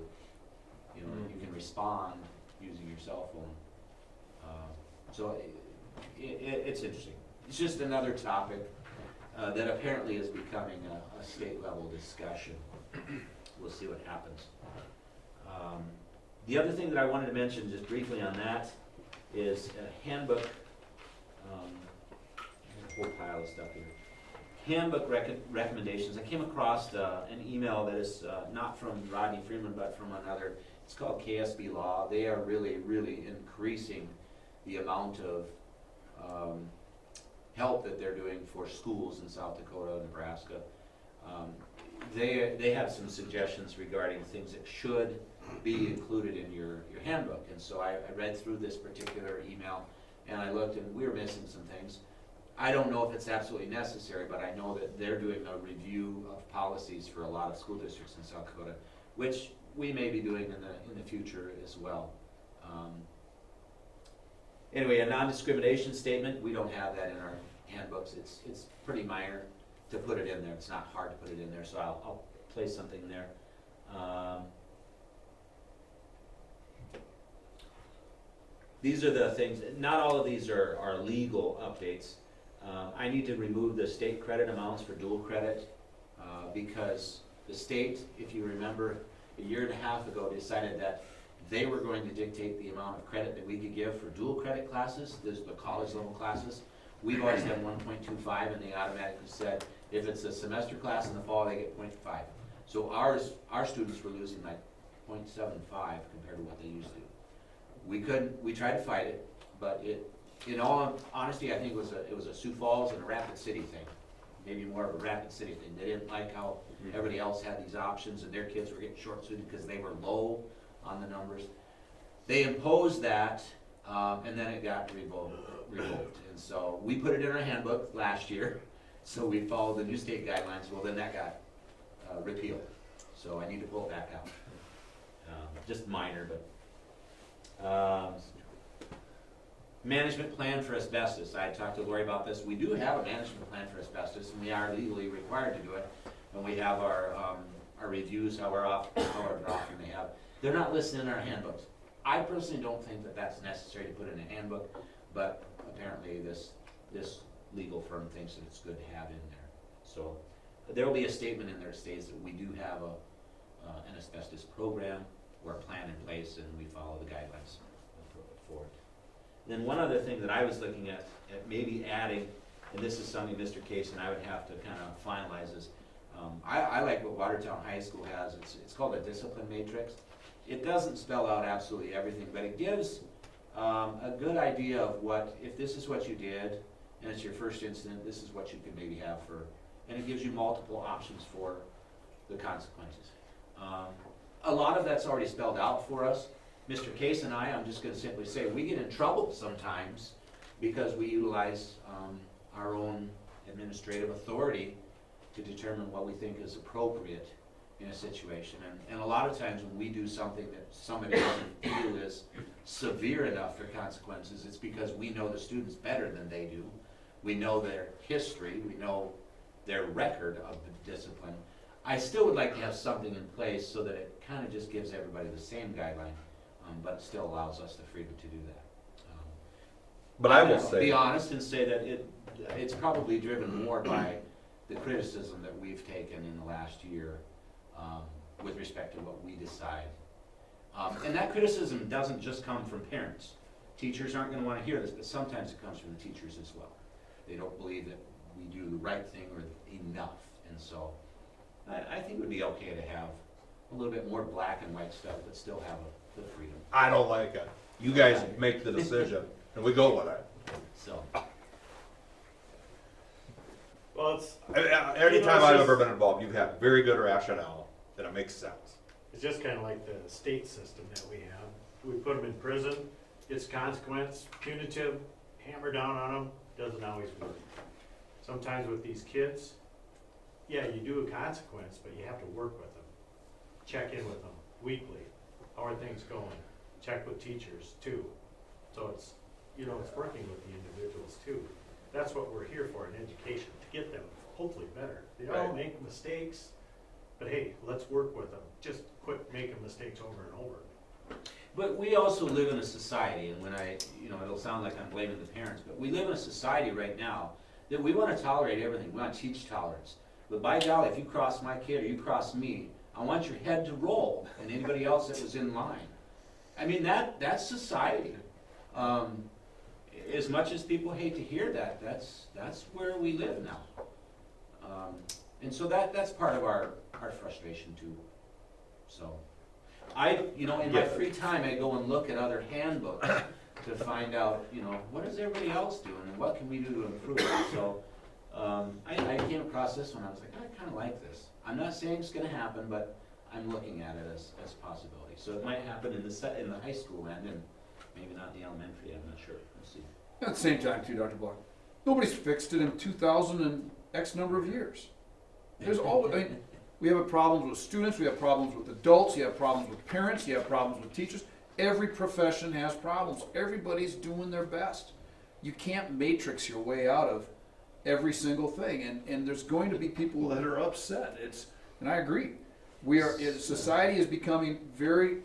you know, you can respond using your cell phone. So it's interesting. It's just another topic that apparently is becoming a state level discussion. We'll see what happens. The other thing that I wanted to mention just briefly on that is a handbook, a whole pile of stuff here. Handbook recommendations. I came across an email that is not from Rodney Freeman but from another. It's called KSB Law. They are really, really increasing the amount of help that they're doing for schools in South Dakota, Nebraska. They have some suggestions regarding things that should be included in your handbook. And so I read through this particular email and I looked and we were missing some things. I don't know if it's absolutely necessary, but I know that they're doing a review of policies for a lot of school districts in South Dakota, which we may be doing in the future as well. Anyway, a non-discrimination statement, we don't have that in our handbooks. It's pretty minor to put it in there. It's not hard to put it in there, so I'll place something there. These are the things, not all of these are legal updates. I need to remove the state credit amounts for dual credit because the state, if you remember, a year and a half ago decided that they were going to dictate the amount of credit that we could give for dual credit classes. There's the college level classes. We've always done 1.25 and they automatically said if it's a semester class in the fall they get 0.5. So our students were losing like 0.75 compared to what they used to. We tried to fight it, but in all honesty, I think it was a Sioux Falls and a Rapid City thing. Maybe more of a Rapid City thing. They didn't like how everybody else had these options and their kids were getting short-suited because they were low on the numbers. They imposed that, and then it got revoked. And so we put it in our handbook last year, so we followed the new state guidelines. Well, then that got repealed. So I need to pull it back out. Just minor, but management plan for asbestos. I talked to Lori about this. We do have a management plan for asbestos, and we are legally required to do it. And we have our reviews, however often they have. They're not listed in our handbooks. I personally don't think that that's necessary to put in a handbook, but apparently this legal firm thinks that it's good to have in there. So there will be a statement in there that states that we do have an asbestos program or a plan in place, and we follow the guidelines for it. Then one other thing that I was looking at maybe adding, and this is something Mr. Case and I would have to kind of finalize, is I like what Watertown High School has. It's called a discipline matrix. It doesn't spell out absolutely everything, but it gives a good idea of what, if this is what you did, and it's your first incident, this is what you could maybe have for, and it gives you multiple options for the consequences. A lot of that's already spelled out for us. Mr. Case and I'm just gonna simply say, we get in trouble sometimes because we utilize our own administrative authority to determine what we think is appropriate in a situation. And a lot of times when we do something that somebody doesn't feel is severe enough for consequences, it's because we know the students better than they do. We know their history, we know their record of the discipline. I still would like to have something in place so that it kind of just gives everybody the same guideline, but it still allows us the freedom to do that. But I will say, be honest and say that it's probably driven more by the criticism that we've taken in the last year with respect to what we decide. And that criticism doesn't just come from parents. Teachers aren't going to want to hear this, but sometimes it comes from the teachers as well. They don't believe that we do the right thing or enough. And so I think it would be okay to have a little bit more black and white stuff, but still have the freedom. I don't like it. You guys make the decision, and we go with it. So. Well, it's, Anytime I've ever been involved, you've had very good rationale, and it makes sense. it's just kind of like the state system that we have. We put them in prison, it's consequence, punitive, hammer down on them, doesn't always work. Sometimes with these kids, yeah, you do a consequence, but you have to work with them. Check in with them weekly. How are things going? Check with teachers too. So it's, it's working with the individuals too. That's what we're here for in education, to get them hopefully better. They all make mistakes, but hey, let's work with them. Just quit making mistakes over and over. But we also live in a society, and when it'll sound like I'm blaming the parents, but we live in a society right now that we want to tolerate everything. We want to teach tolerance. But by golly, if you cross my kid or you cross me, I want your head to roll and anybody else that was in line. I mean, that's society. As much as people hate to hear that, that's where we live now. And so that's part of our frustration too. So in my free time, I go and look at other handbooks to find out, what is everybody else doing and what can we do to improve it. So I came across this one. I was like, I kind of like this. I'm not saying it's going to happen, but I'm looking at it as a possibility. So it might happen in the high school end, and maybe not the elementary. I'm not sure. We'll see. At the same time, too, Dr. Block, nobody's fixed it in 2000 and X number of years. There's always, we have problems with students, we have problems with adults, you have problems with parents, you have problems with teachers. Every profession has problems. Everybody's doing their best. You can't matrix your way out of every single thing, and there's going to be people that are upset. And I agree. Society is becoming very,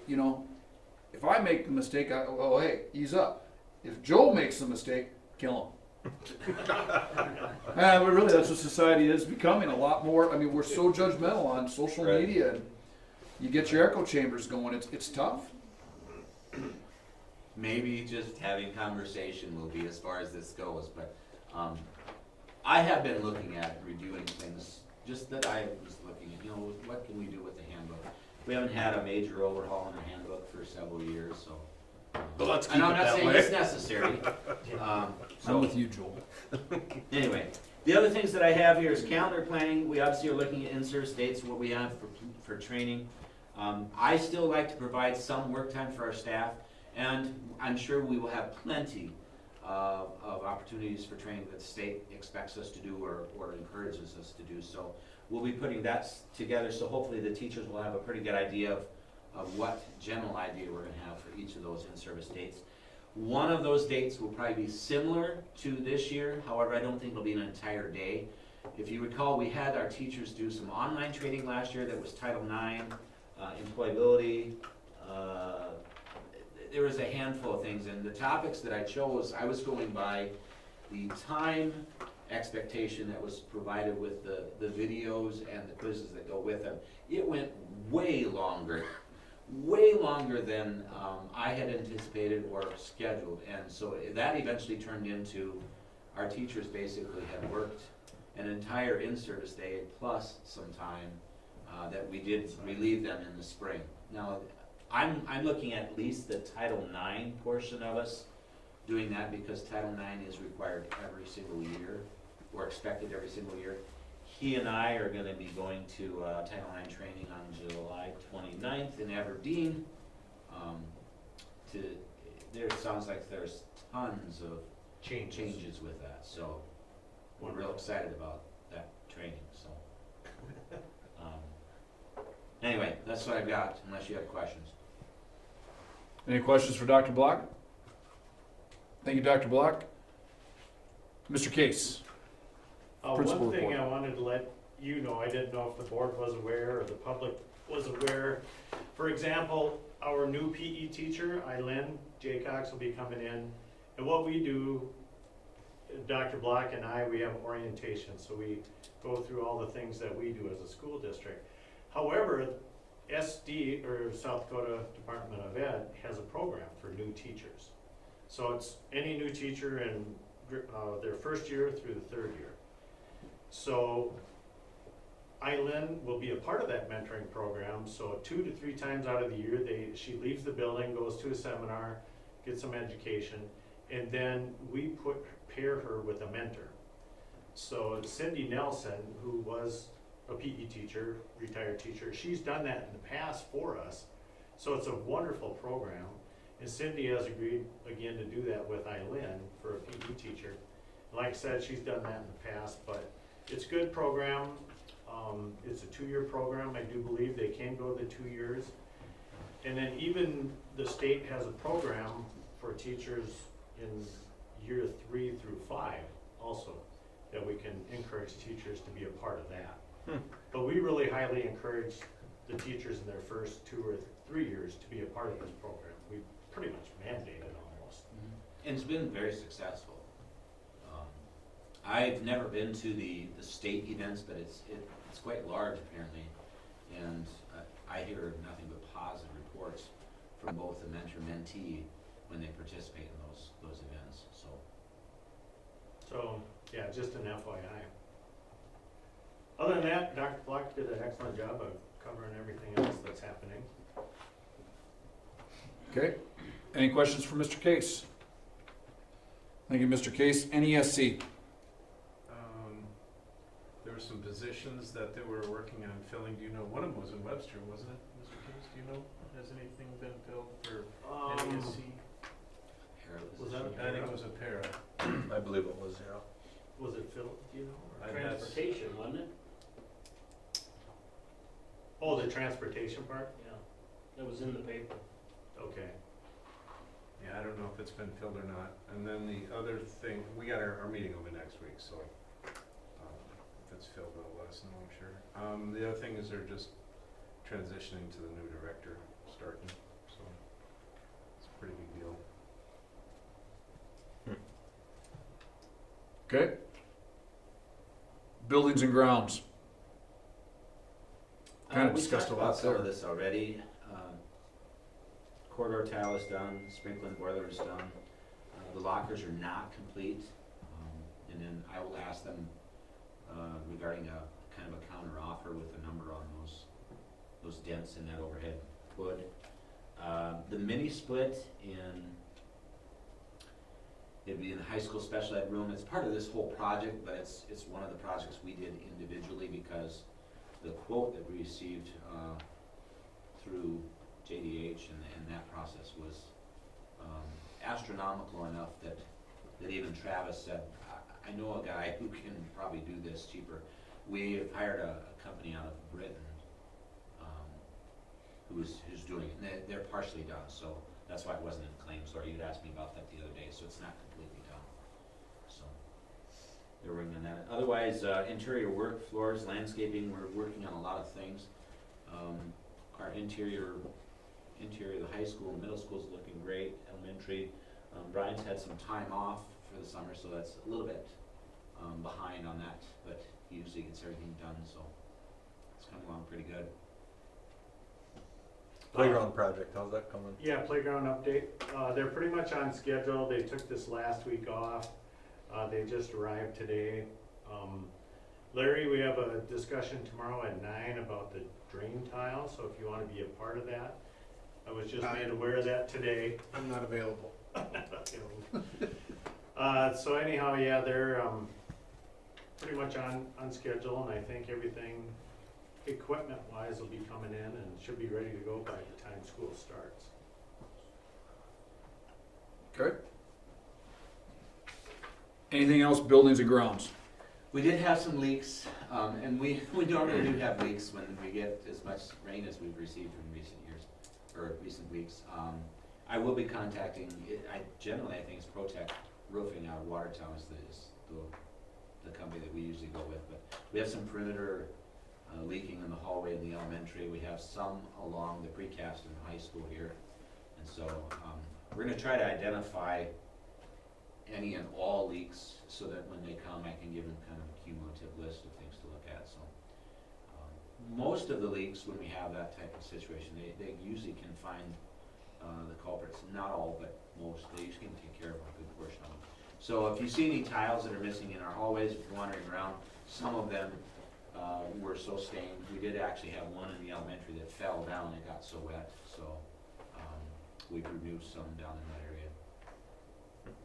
if I make a mistake, hey, ease up. If Joe makes a mistake, kill him. But really, that's what society is becoming a lot more. I mean, we're so judgmental on social media, and you get your echo chambers going. It's tough. Maybe just having conversation will be as far as this goes, but I have been looking at reviewing things just that I was looking at, what can we do with the handbook? We haven't had a major overhaul in the handbook for several years, so. But let's keep and I'm it not that saying way. it's necessary. I'm with you, Joel. Anyway, the other things that I have here is calendar planning. We obviously are looking at in-service dates, what we have for training. I still like to provide some work time for our staff, and I'm sure we will have plenty of opportunities for training that the state expects us to do or encourages us to do. So we'll be putting that together, so hopefully the teachers will have a pretty good idea of what general idea we're going to have for each of those in-service dates. One of those dates will probably be similar to this year. However, I don't think it'll be an entire day. If you recall, we had our teachers do some online training last year that was Title IX, employability. There was a handful of things, and the topics that I chose, I was going by the time expectation that was provided with the videos and the quizzes that go with them. It went way longer than I had anticipated or scheduled, and so that eventually turned into our teachers basically had worked an entire in-service day plus some time that we did relieve them in the spring. Now, I'm looking at least the Title IX portion of us doing that, because Title IX is required every single year, or expected every single year. He and I are gonna be going to Title IX training on July 29th in Aberdeen. There sounds like there's tons of changes with that, so we're real excited about that training, so. Anyway, that's what I've got, unless you have questions. Any questions for Dr. Block? Thank you, Dr. Block. Mr. Case. Principal One thing report. I wanted to let you know, I didn't know if the board was aware or the public was aware. For example, our new PE teacher, Eileen Jaycox, will be coming in. And what we do, Dr. Block and I, we have orientation. So we go through all the things that we do as a school district. However, SD, or South Dakota Department of Ed, has a program for new teachers. So it's any new teacher in their first year through the third year. So Eileen will be a part of that mentoring program. So 2 to 3 times out of the year, she leaves the building, goes to a seminar, gets some education, and then we pair her with a mentor. So Cindy Nelson, who was a PE teacher, retired teacher, she's done that in the past for us. So it's a wonderful program. And Cindy has agreed again to do that with Eileen for a PE teacher. Like I said, she's done that in the past, but it's a good program. It's a 2-year program. I do believe they can go the 2 years. And then even the state has a program for teachers in year 3 through 5 also, that we can encourage teachers to be a part of that. But we really highly encourage the teachers in their first 2 or 3 years to be a part of this program. We pretty much mandate it almost. And it's been very successful. I've never been to the state events, but it's quite large apparently, and I hear nothing but positive reports from both the mentor-mentee when they participate in those events. So yeah, just an FYI. Other than that, Dr. Block did an excellent job of covering everything else that's happening. Okay. Any questions for Mr. Case? Thank you, Mr. Case. NESC. There were some positions that they were working on filling. Do you know, one of them was in Webster, wasn't it, Mr. Case? Do you know, has anything been filled for NESC? Was that a I think it was a para. I believe it was, yeah. Was it filled, do you know? I- Transportation, wasn't it? Oh, the transportation part? Yeah, that was in the paper. Okay. Yeah, I don't know if it's been filled or not. And then the other thing, we got our meeting over next week, so if it's filled, they'll let us know, I'm sure. The other thing is they're just transitioning to the new director starting, so it's a pretty big deal. Okay. Buildings and grounds. Kind of We discussed talked a lot about some there. of this already. Corridor tile is done, sprinkling boiler is done. The lockers are not complete. And then I will ask them regarding a kind of a counter offer with a number on those dents in that overhead hood. The mini split it'd be in the high school special ed room. It's part of this whole project, but it's one of the projects we did individually because the quote that we received through JDH and that process was astronomical enough that even Travis said, I know a guy who can probably do this cheaper. We hired a company out of Britain who's doing it, and they're partially done, so that's why it wasn't in the claims. Sorry, you'd asked me about that the other day, so it's not completely done. So they're working on that. Otherwise, interior work, floors, landscaping, we're working on a lot of things. Our interior of the high school and middle school is looking great. Elementary, Brian's had some time off for the summer, so that's a little bit behind on that, but he usually gets everything done, so it's coming along pretty good. Playground project, how's that coming? Yeah, playground update. They're pretty much on schedule. They took this last week off. They just arrived today. Larry, we have a discussion tomorrow at 9 about the drain tile, so if you want to be a part of that. I was just made aware of that today. I'm not available. So anyhow, yeah, they're pretty much on schedule, and I think everything equipment-wise will be coming in and should be ready to go by the time school starts. Okay. Anything else, buildings and grounds? We did have some leaks, and we normally do have leaks when we get as much rain as we've received in recent years, or recent weeks. I will be contacting, I think it's Protect Roofing out of Watertown is the company that we usually go with, but we have some perimeter leaking in the hallway in the elementary. We have some along the precast in the high school here. And so we're gonna try to identify any and all leaks so that when they come, I can give them kind of a cumulative list of things to look at. So most of the leaks, when we have that type of situation, they usually can find the culprits. Not all, but most. They usually can take care of a good portion of them. So if you see any tiles that are missing in our hallways, if you're wandering around, some of them were so stained. We did actually have one in the elementary that fell down and got so wet. So we've removed some down in that area.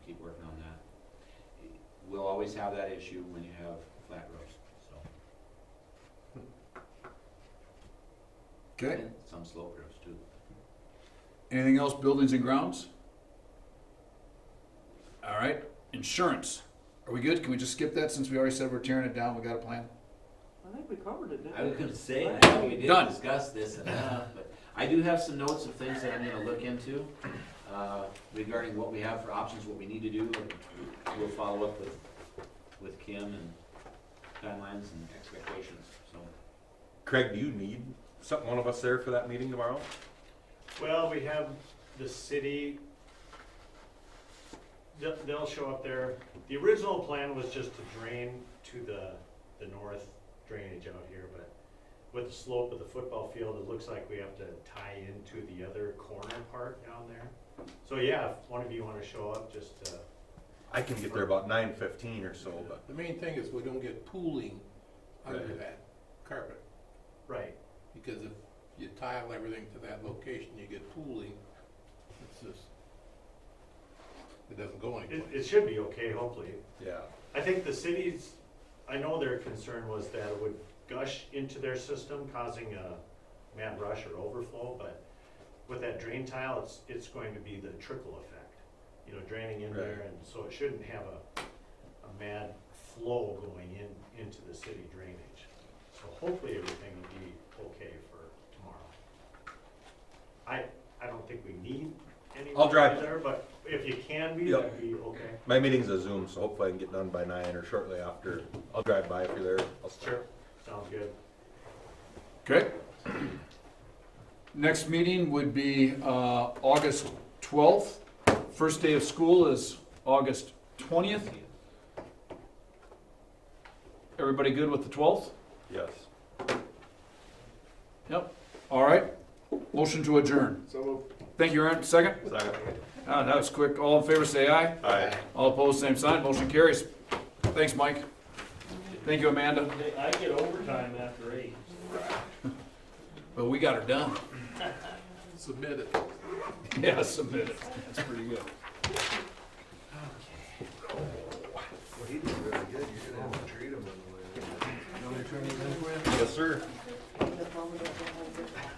Keep working on that. We'll always have that issue when you have flat roofs. So. Okay. And some slope roofs too. Anything else, buildings and grounds? All right, insurance. Are we good? Can we just skip that since we already said we're tearing it down? We got a plan? I think we covered it, didn't I we? was going to say, Right. I know we did Done. discuss this enough, but I do have some notes of things that I'm going to look into regarding what we have for options, what we need to do, and we'll follow up with Kim and timelines and expectations. So, Craig, do you need one of us there for that meeting tomorrow? Well, we have the city, they'll show up there. The original plan was just to drain to the north drainage out here, but with the slope of the football field, it looks like we have to tie into the other corner part down there. So yeah, if one of you want to show up, just I can get there about 9:15 or so, but The main thing is we don't get pooling under Right. that carpet. right. Because if you tile everything to that location, you get pooling. It's just, it doesn't go anyplace. It should be okay, hopefully. yeah. I think the cities, I know their concern was that it would gush into their system, causing a mad rush or overflow, but with that drain tile, it's going to be the trickle effect, you know, draining in there, and so it shouldn't have a mad flow going into the city drainage. So hopefully everything will be okay for tomorrow. I don't think we need I'll drive there, but if you can be, Yep. that'd be okay. My meeting's a Zoom, so hopefully I can get done by 9 or shortly after. I'll drive by if you're there. I'll start. Sure, sounds good. Okay. Next meeting would be August 12th. First day of school is August 20th. Everybody good with the 12th? Yes. Yep. All right. Motion to adjourn. So Thank you, Aaron. Second? Second. That was quick. All in favor, say aye. Aye. All opposed, same sign. Motion carries. Thanks, Mike. Thank you, Amanda. I get overtime after 8. But we got her done. Submit it. Yeah, submit it. That's pretty good. Well, he did really good. You're gonna have to treat him in the way. Yes, sir.